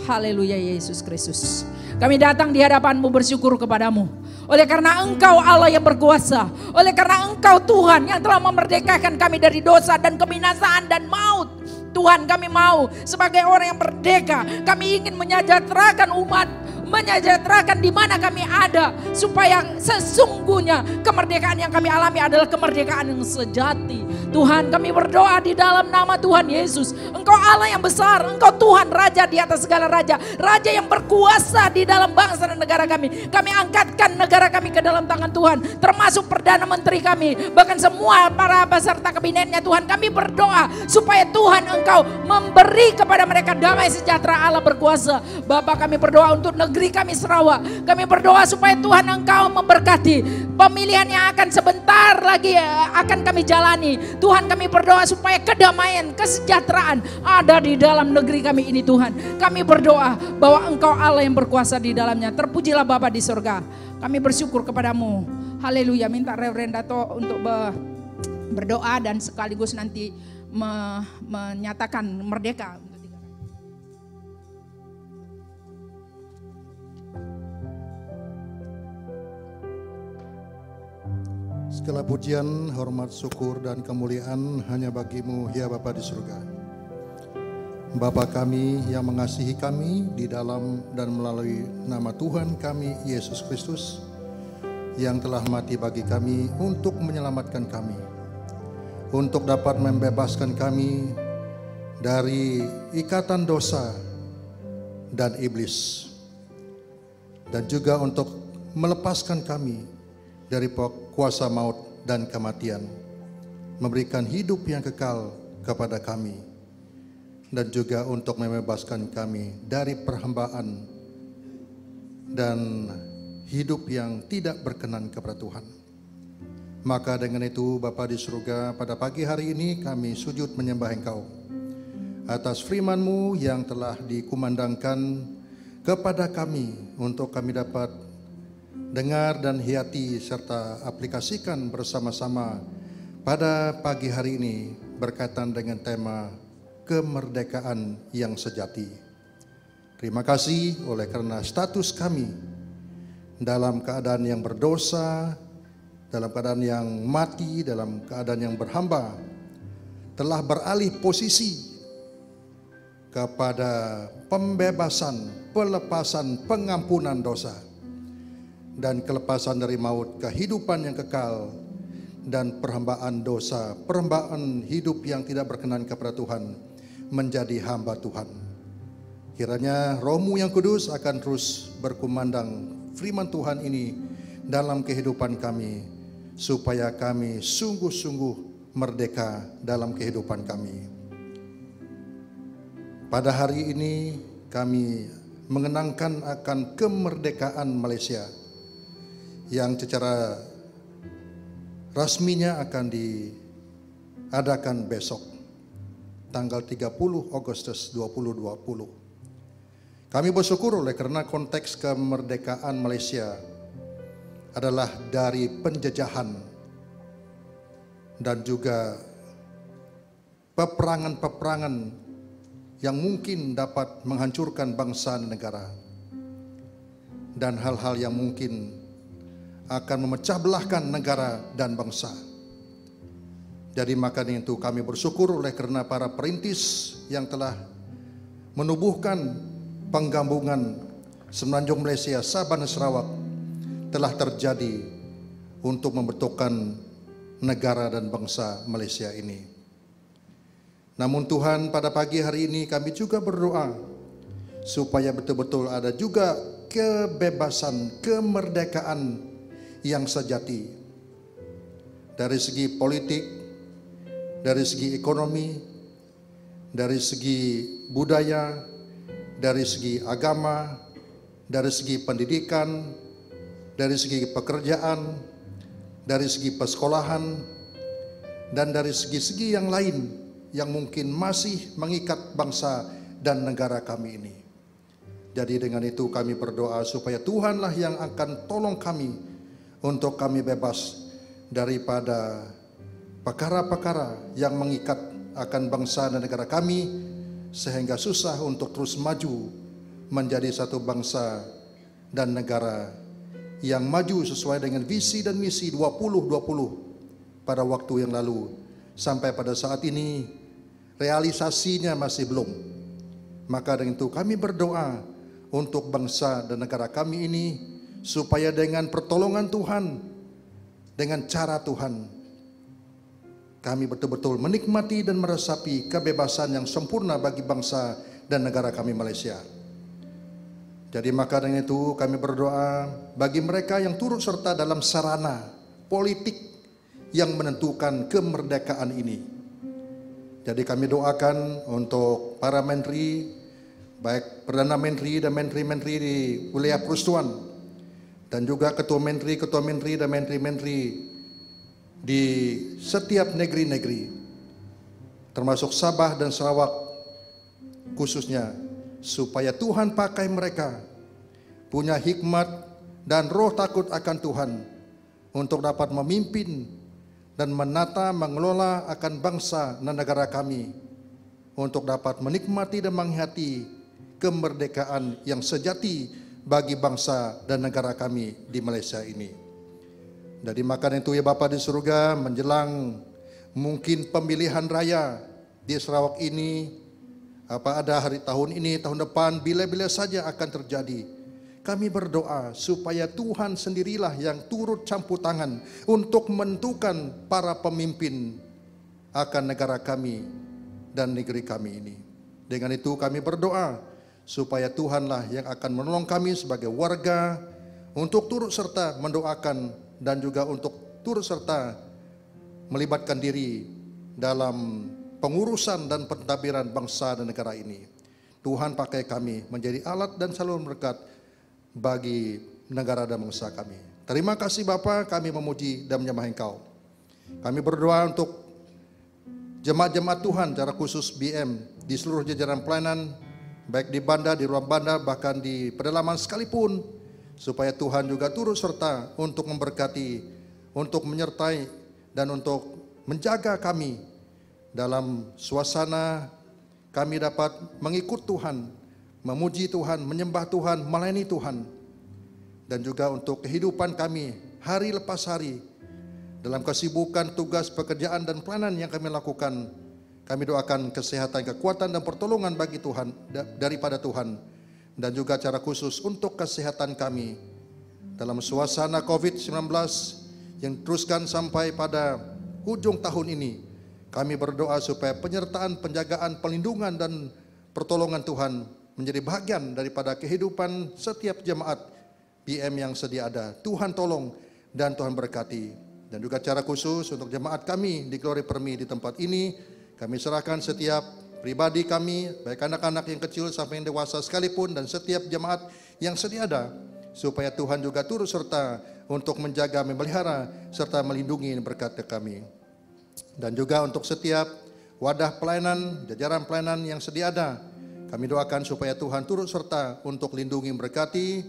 Haleluya Yesus Kristus. Kami datang di hadapan-Mu bersyukur kepadamu. Oleh karena Engkau Allah yang berkuasa. Oleh karena Engkau Tuhan yang telah memerdekakan kami dari dosa dan kebinasaan dan maut. Tuhan, kami mau sebagai orang yang merdeka, kami ingin menyejahterakan umat, menyejahterakan di mana kami ada, supaya sesungguhnya kemerdekaan yang kami alami adalah kemerdekaan yang sejati. Tuhan, kami berdoa di dalam nama Tuhan Yesus. Engkau Allah yang besar, Engkau Tuhan Raja di atas segala raja, Raja yang berkuasa di dalam bangsa dan negara kami. Kami angkatkan negara kami ke dalam tangan Tuhan, termasuk Perdana Menteri kami, bahkan semua para peserta kabinetnya. Tuhan, kami berdoa supaya Tuhan Engkau memberi kepada mereka damai sejahtera Allah berkuasa. Bapak, kami berdoa untuk negeri kami Sarawak. Kami berdoa supaya Tuhan Engkau memberkati pemilihan yang akan sebentar lagi akan kami jalani. Tuhan, kami berdoa supaya kedamaian, kesejahteraan ada di dalam negeri kami ini Tuhan. Kami berdoa bahwa Engkau Allah yang berkuasa di dalamnya. Terpujilah Bapa di surga. Kami bersyukur kepadamu. Haleluya. Minta Reverend Dato untuk berdoa dan sekaligus nanti menyatakan merdeka. Segala pujian, hormat, syukur, dan kemuliaan hanya bagi-Mu ya Bapa di surga. Bapa kami yang mengasihi kami di dalam dan melalui nama Tuhan kami Yesus Kristus yang telah mati bagi kami untuk menyelamatkan kami, untuk dapat membebaskan kami dari ikatan dosa dan iblis, dan juga untuk melepaskan kami dari kuasa maut dan kematian, memberikan hidup yang kekal kepada kami, dan juga untuk membebaskan kami dari perhambaan dan hidup yang tidak berkenan kepada Tuhan. Maka dengan itu Bapa di surga, pada pagi hari ini kami sujud menyembah Engkau atas firman-Mu yang telah dikumandangkan kepada kami untuk kami dapat dengar dan hayati serta aplikasikan bersama-sama pada pagi hari ini berkaitan dengan tema kemerdekaan yang sejati. Terima kasih oleh karena status kami dalam keadaan yang berdosa, dalam keadaan yang mati, dalam keadaan yang berhamba, telah beralih posisi kepada pembebasan, pelepasan, pengampunan dosa, dan kelepasan dari maut, kehidupan yang kekal, dan perhambaan dosa, perhambaan hidup yang tidak berkenan kepada Tuhan, menjadi hamba Tuhan. Kiranya Roh-Mu yang kudus akan terus berkumandang firman Tuhan ini dalam kehidupan kami, supaya kami sungguh-sungguh merdeka dalam kehidupan kami. Pada hari ini kami mengenangkan akan kemerdekaan Malaysia, yang secara rasminya akan diadakan besok, tanggal 30 Agustus 2020. Kami bersyukur oleh karena konteks kemerdekaan Malaysia adalah dari penjajahan dan juga peperangan-peperangan yang mungkin dapat menghancurkan bangsa dan negara. dan hal-hal yang mungkin akan memecah belahkan negara dan bangsa. Jadi makanya itu kami bersyukur oleh karena para perintis yang telah menubuhkan penggabungan Semenanjung Malaysia, Sabah dan Sarawak telah terjadi untuk membentukkan negara dan bangsa Malaysia ini. Namun Tuhan, pada pagi hari ini kami juga berdoa supaya betul-betul ada juga kebebasan, kemerdekaan yang sejati dari segi politik, dari segi ekonomi, dari segi budaya, dari segi agama, dari segi pendidikan, dari segi pekerjaan, dari segi persekolahan, dan dari segi-segi yang lain yang mungkin masih mengikat bangsa dan negara kami ini. Jadi dengan itu kami berdoa supaya Tuhanlah yang akan tolong kami untuk kami bebas daripada perkara-perkara yang mengikat akan bangsa dan negara kami, sehingga susah untuk terus maju menjadi satu bangsa dan negara yang maju sesuai dengan visi dan misi 2020 pada waktu yang lalu. Sampai pada saat ini realisasinya masih belum. Maka dengan itu kami berdoa untuk bangsa dan negara kami ini, supaya dengan pertolongan Tuhan, dengan cara Tuhan, kami betul-betul menikmati dan meresapi kebebasan yang sempurna bagi bangsa dan negara kami Malaysia. Jadi maka dengan itu kami berdoa bagi mereka yang turut serta dalam sarana politik yang menentukan kemerdekaan ini. Jadi kami doakan untuk para menteri, baik Perdana Menteri dan menteri-menteri di wilayah persekutuan, dan juga ketua menteri dan menteri-menteri di setiap negeri-negeri, termasuk Sabah dan Sarawak khususnya, supaya Tuhan pakai mereka punya hikmat dan roh takut akan Tuhan untuk dapat memimpin dan menata, mengelola akan bangsa dan negara kami, untuk dapat menikmati dan menghayati kemerdekaan yang sejati bagi bangsa dan negara kami di Malaysia ini. Jadi makan itu ya Bapa di surga, menjelang mungkin pemilihan raya di Sarawak ini, apa ada hari tahun ini, tahun depan, bila-bila saja akan terjadi, kami berdoa supaya Tuhan sendirilah yang turut campur tangan untuk menentukan para pemimpin akan negara kami dan negeri kami ini. Dengan itu kami berdoa supaya Tuhanlah yang akan menolong kami sebagai warga untuk turut serta mendoakan dan juga untuk turut serta melibatkan diri dalam pengurusan dan pentadbiran bangsa dan negara ini. Tuhan pakai kami menjadi alat dan saluran berkat bagi negara dan bangsa kami. Terima kasih Bapa, kami memuji dan menyembah Engkau. Kami berdoa untuk jemaat-jemaat Tuhan secara khusus BM di seluruh jajaran pelayanan, baik di Banda, di ruang Banda, bahkan di pedalaman sekalipun, supaya Tuhan juga turut serta untuk memberkati, untuk menyertai, dan untuk menjaga kami dalam suasana kami dapat mengikut Tuhan, memuji Tuhan, menyembah Tuhan, melayani Tuhan, dan juga untuk kehidupan kami hari lepas hari dalam kesibukan, tugas, pekerjaan, dan pelayanan yang kami lakukan. Kami doakan kesehatan, kekuatan, dan pertolongan bagi Tuhan, daripada Tuhan, dan juga cara khusus untuk kesehatan kami dalam suasana COVID-19 yang teruskan sampai pada ujung tahun ini. Kami berdoa supaya penyertaan, penjagaan, perlindungan, dan pertolongan Tuhan menjadi bagian daripada kehidupan setiap jemaat BM yang sedia ada. Tuhan tolong dan Tuhan berkati. Dan juga cara khusus untuk jemaat kami di Glory Permi di tempat ini, kami serahkan setiap pribadi kami, baik anak-anak yang kecil sampai yang dewasa sekalipun, dan setiap jemaat yang sedia ada, supaya Tuhan juga turut serta untuk menjaga, memelihara, serta melindungi berkat kami. Dan juga untuk setiap wadah pelayanan, jajaran pelayanan yang sedia ada, kami doakan supaya Tuhan turut serta untuk lindungi, berkati,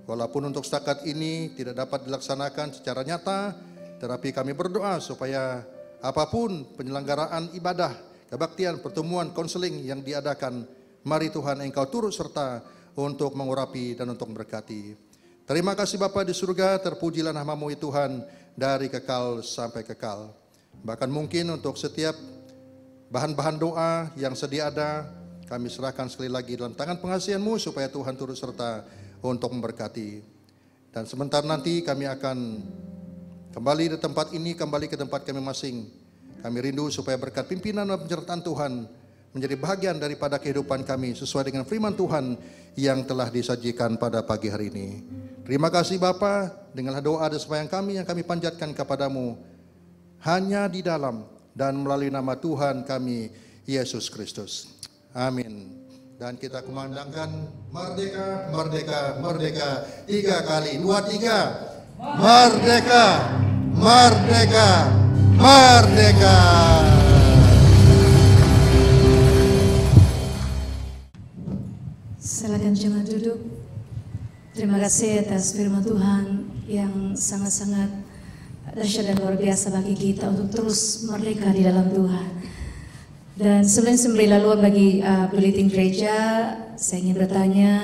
walaupun untuk setakat ini tidak dapat dilaksanakan secara nyata, tetapi kami berdoa supaya apapun penyelenggaraan ibadah, kebaktian, pertemuan, konseling yang diadakan, mari Tuhan Engkau turut serta untuk mengurapi dan untuk memberkati. Terima kasih Bapa di surga, terpujilah nama-Mu ya Tuhan dari kekal sampai kekal. Bahkan mungkin untuk setiap bahan-bahan doa yang sedia ada, kami serahkan sekali lagi dalam tangan pengasihan-Mu supaya Tuhan turut serta untuk memberkati. Dan sebentar nanti kami akan kembali di tempat ini, kembali ke tempat kami masing. Kami rindu supaya berkat pimpinan dan penyertaan Tuhan menjadi bagian daripada kehidupan kami sesuai dengan firman Tuhan yang telah disajikan pada pagi hari ini. Terima kasih Bapa, dengarlah doa dan sembahyang kami yang kami panjatkan kepadamu hanya di dalam dan melalui nama Tuhan kami Yesus Kristus. Amin. Dan kita kumandangkan merdeka, merdeka, merdeka 3 kali, 2, 3. Merdeka, merdeka, merdeka. Silakan jemaat duduk. Terima kasih atas firman Tuhan yang sangat-sangat dahsyat dan luar biasa bagi kita untuk terus merdeka di dalam Tuhan. Dan sebelum laluan bagi buletin gereja, saya ingin bertanya,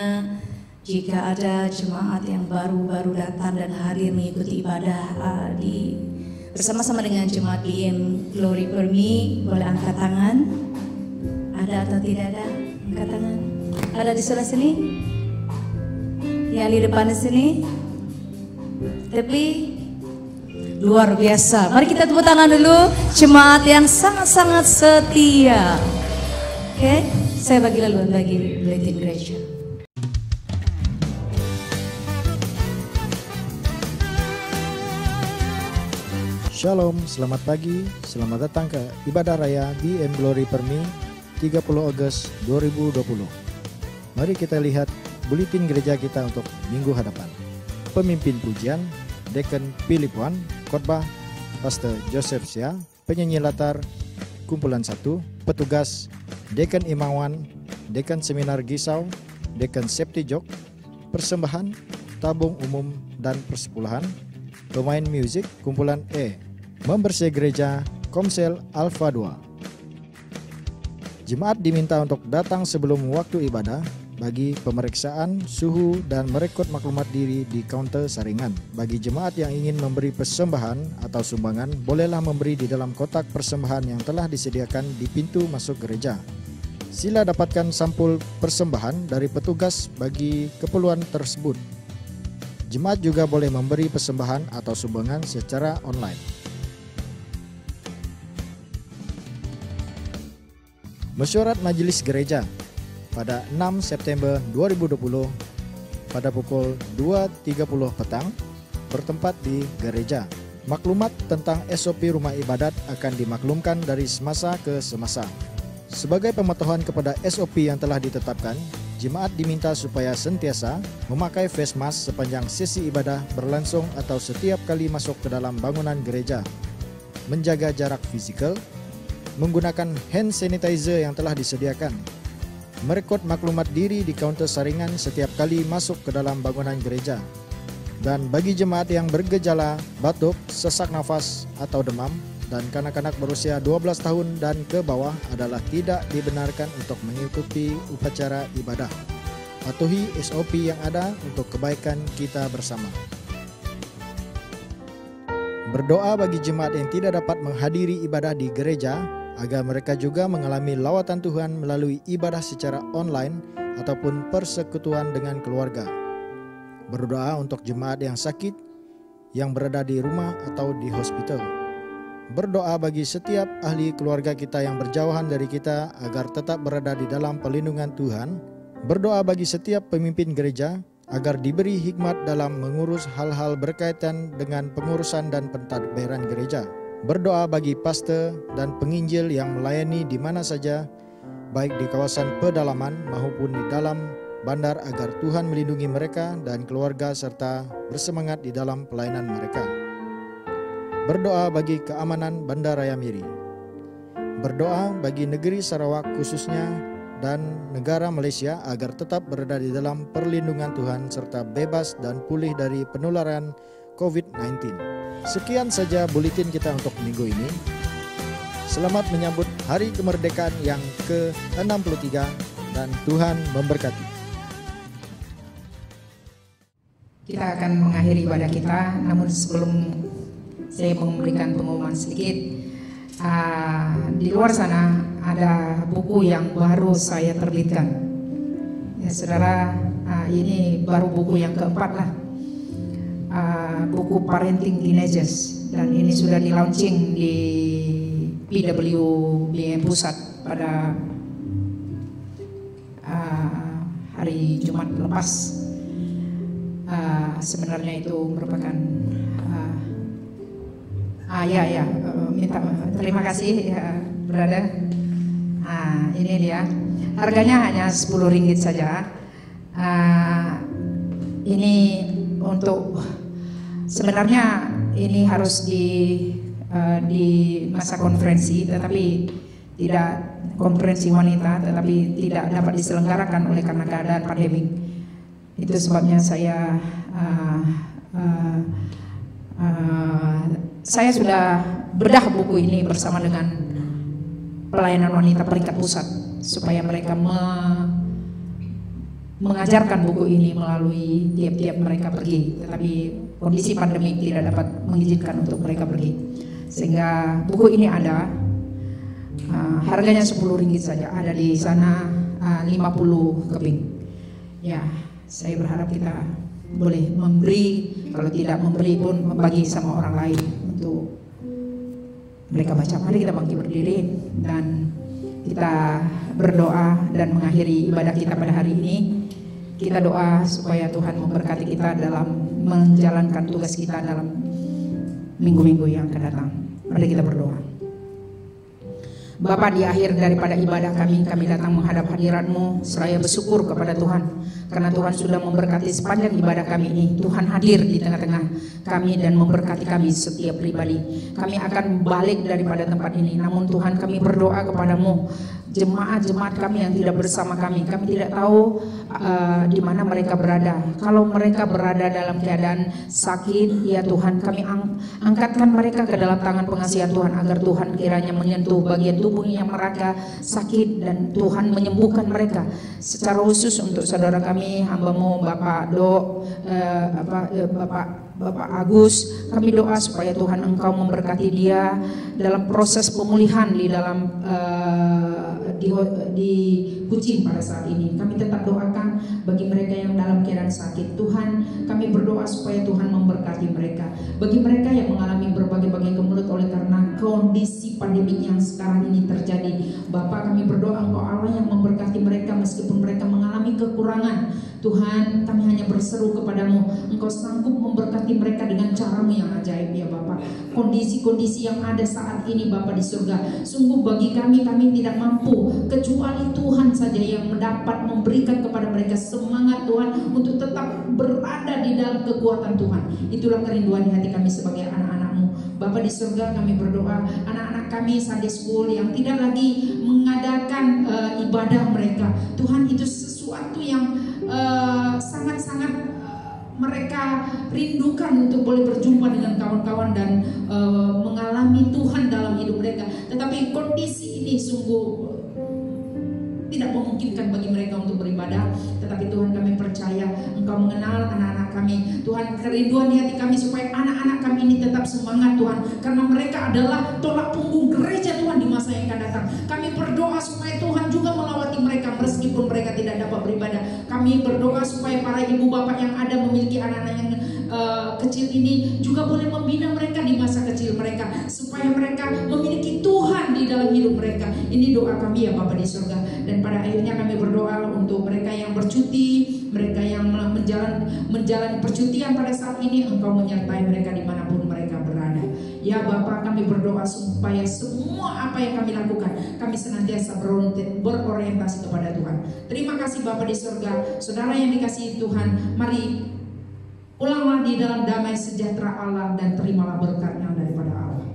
jika ada jemaat yang baru datang dan hadir mengikuti ibadah bersama-sama dengan jemaat BM Glory Permi, boleh angkat tangan? Ada atau tidak ada? Angkat tangan. Ada di sebelah sini? Yang di depan sini? Tapi luar biasa. Mari kita tepuk tangan dulu jemaat yang sangat-sangat setia. Oke, saya bagi laluan bagi buletin gereja. Shalom, selamat pagi, selamat datang ke Ibadah Raya BM Glory Permi 30 Agustus 2020. Mari kita lihat buletin gereja kita untuk minggu hadapan. Pemimpin pujian, Deacon Philip Wan, khotbah Pastor Joseph Sia, penyanyi latar kumpulan 1, petugas Deacon Imawan, Deacon Seminar Gisau, Deacon Septi Jok, persembahan, tabung umum dan persepuluhan, pemain musik kumpulan E, membersih gereja Komsel Alfa 2. Jemaat diminta untuk datang sebelum waktu ibadah bagi pemeriksaan suhu dan merekod maklumat diri di kaunter saringan. Bagi jemaat yang ingin memberi persembahan atau sumbangan, bolehlah memberi di dalam kotak persembahan yang telah disediakan di pintu masuk gereja. Sila dapatkan sampul persembahan dari petugas bagi keperluan tersebut. Jemaat juga boleh memberi persembahan atau sumbangan secara online. Mesyuarat Majelis Gereja pada 6 September 2020 pada pukul 2.30 petang bertempat di gereja. Maklumat tentang SOP rumah ibadat akan dimaklumkan dari semasa ke semasa. Sebagai pematuhan kepada SOP yang telah ditetapkan, jemaat diminta supaya sentiasa memakai face mask sepanjang sesi ibadah berlangsung atau setiap kali masuk ke dalam bangunan gereja, menjaga jarak fisikal, menggunakan hand sanitizer yang telah disediakan, merekod maklumat diri di kaunter saringan setiap kali masuk ke dalam bangunan gereja. Dan bagi jemaat yang bergejala batuk, sesak nafas atau demam, dan kanak-kanak berusia 12 tahun dan ke bawah adalah tidak dibenarkan untuk mengikuti upacara ibadah. Patuhi SOP yang ada untuk kebaikan kita bersama. Berdoa bagi jemaat yang tidak dapat menghadiri ibadah di gereja, agar mereka juga mengalami lawatan Tuhan melalui ibadah secara online ataupun persekutuan dengan keluarga. Berdoa untuk jemaat yang sakit, yang berada di rumah atau di hospital. Berdoa bagi setiap ahli keluarga kita yang berjauhan dari kita agar tetap berada di dalam perlindungan Tuhan. Berdoa bagi setiap pemimpin gereja agar diberi hikmat dalam mengurus hal-hal berkaitan dengan pengurusan dan pentadbiran gereja. Berdoa bagi pastor dan penginjil yang melayani di mana saja, baik di kawasan pedalaman maupun di dalam bandar, agar Tuhan melindungi mereka dan keluarga serta bersemangat di dalam pelayanan mereka. Berdoa bagi keamanan Bandar Raya Miri. Berdoa bagi negeri Sarawak khususnya dan negara Malaysia agar tetap berada di dalam perlindungan Tuhan serta bebas dan pulih dari penularan COVID-19. Sekian saja buletin kita untuk minggu ini. Selamat menyambut Hari Kemerdekaan yang ke-63 dan Tuhan memberkati. kita akan mengakhiri ibadah kita. Namun sebelum saya memberikan pengumuman sedikit, di luar sana ada buku yang baru saya terbitkan. Ya saudara, ini baru buku yang keempat lah, buku Parenting Teenagers, dan ini sudah di launching di PWBM Pusat pada hari Jumat lepas. Sebenarnya itu merupakan minta terima kasih ya, brother. Ini dia, harganya hanya 10 ringgit saja. Ini untuk, sebenarnya ini harus di masa konferensi, tetapi tidak konferensi wanita, tetapi tidak dapat diselenggarakan oleh karena keadaan pandemi. Itu sebabnya saya sudah bedah buku ini bersama dengan pelayanan wanita peringkat pusat, supaya mereka mengajarkan buku ini melalui tiap-tiap mereka pergi, tetapi kondisi pandemi tidak dapat mengizinkan untuk mereka pergi, sehingga buku ini ada, harganya 10 ringgit saja, ada di sana 50 keping. Ya, saya berharap kita boleh memberi, kalau tidak memberi pun membagi sama orang lain untuk mereka baca. Mari kita bangkit berdiri dan kita berdoa dan mengakhiri ibadah kita pada hari ini. Kita doa supaya Tuhan memberkati kita dalam menjalankan tugas kita dalam minggu-minggu yang akan datang. Mari kita berdoa. Bapa, di akhir daripada ibadah kami datang menghadap hadirat-Mu seraya bersyukur kepada Tuhan, karena Tuhan sudah memberkati sepanjang ibadah kami ini. Tuhan hadir di tengah-tengah kami dan memberkati kami setiap pribadi. Kami akan balik daripada tempat ini, namun Tuhan, kami berdoa kepadamu, jemaat-jemaat kami yang tidak bersama kami tidak tahu di mana mereka berada. Kalau mereka berada dalam keadaan sakit, ya Tuhan, kami angkatkan mereka ke dalam tangan pengasihan Tuhan, agar Tuhan kiranya menyentuh bagian tubuh yang mereka sakit, dan Tuhan menyembuhkan mereka. Secara khusus untuk saudara kami, hamba-Mu Bapak Bapak Agus, kami doa supaya Tuhan Engkau memberkati dia dalam proses pemulihan di dalam di Kucing pada saat ini. Kami tetap doakan bagi mereka yang dalam keadaan sakit. Tuhan, kami berdoa supaya Tuhan memberkati mereka. Bagi mereka yang mengalami berbagai-bagai kemelut oleh karena kondisi pandemi yang sekarang ini terjadi, Bapak, kami berdoa Engkau Allah yang memberkati mereka meskipun mereka mengalami kekurangan. Tuhan, kami hanya berseru kepadamu, Engkau sanggup memberkati mereka dengan cara-Mu yang ajaib, ya Bapak. Kondisi-kondisi yang ada saat ini Bapak di surga, sungguh bagi kami tidak mampu, kecuali Tuhan saja yang mendapat memberikan kepada mereka semangat Tuhan untuk tetap berada di dalam kekuatan Tuhan. Itulah kerinduan di hati kami sebagai anak-anak-Mu. Bapak di surga, kami berdoa anak-anak kami Sunday School yang tidak lagi mengadakan ibadah mereka, Tuhan, itu sesuatu yang sangat-sangat mereka rindukan untuk boleh berjumpa dengan kawan-kawan dan mengalami Tuhan dalam hidup mereka. Tetapi kondisi ini sungguh tidak memungkinkan bagi mereka untuk beribadah. Tetapi Tuhan, kami percaya Engkau mengenal anak-anak kami. Tuhan, kerinduan di hati kami supaya anak-anak kami ini tetap semangat Tuhan, karena mereka adalah tolak punggung gereja Tuhan di masa yang akan datang. Kami berdoa supaya Tuhan juga melawati mereka meskipun mereka tidak dapat beribadah. Kami berdoa supaya para ibu bapak yang ada memiliki anak-anak yang kecil ini juga boleh membina mereka di masa kecil mereka, supaya mereka memiliki Tuhan di dalam hidup mereka. Ini doa kami, ya Bapa di surga. Dan pada akhirnya kami berdoa untuk mereka yang bercuti, mereka yang menjalani percutian pada saat ini, Engkau menyertai mereka dimanapun mereka berada. Ya Bapa, kami berdoa supaya semua apa yang kami lakukan, kami senantiasa berorientasi kepada Tuhan. Terima kasih Bapa di surga. Saudara yang dikasihi Tuhan, mari pulanglah di dalam damai sejahtera Allah dan terimalah berkat yang daripada Allah.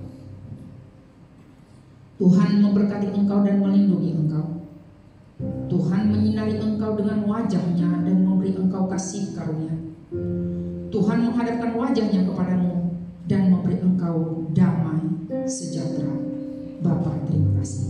Tuhan memberkati engkau dan melindungi engkau. Tuhan menyinari engkau dengan wajahnya dan memberi engkau kasih karunia. Tuhan menghadapkan wajahnya kepadamu dan memberi engkau damai sejahtera. Bapa, terima kasih.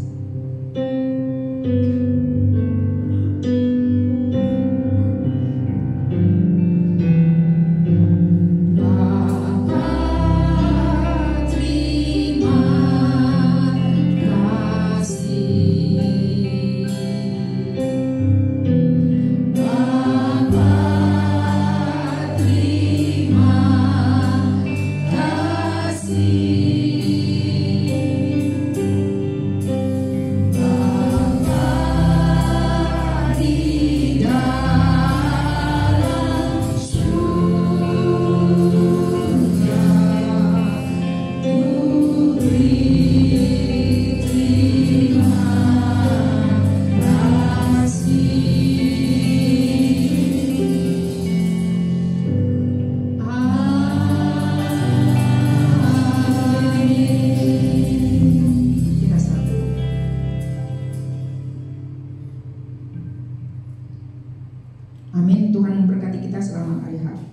Amin. Tuhan memberkati kita selama hari hari.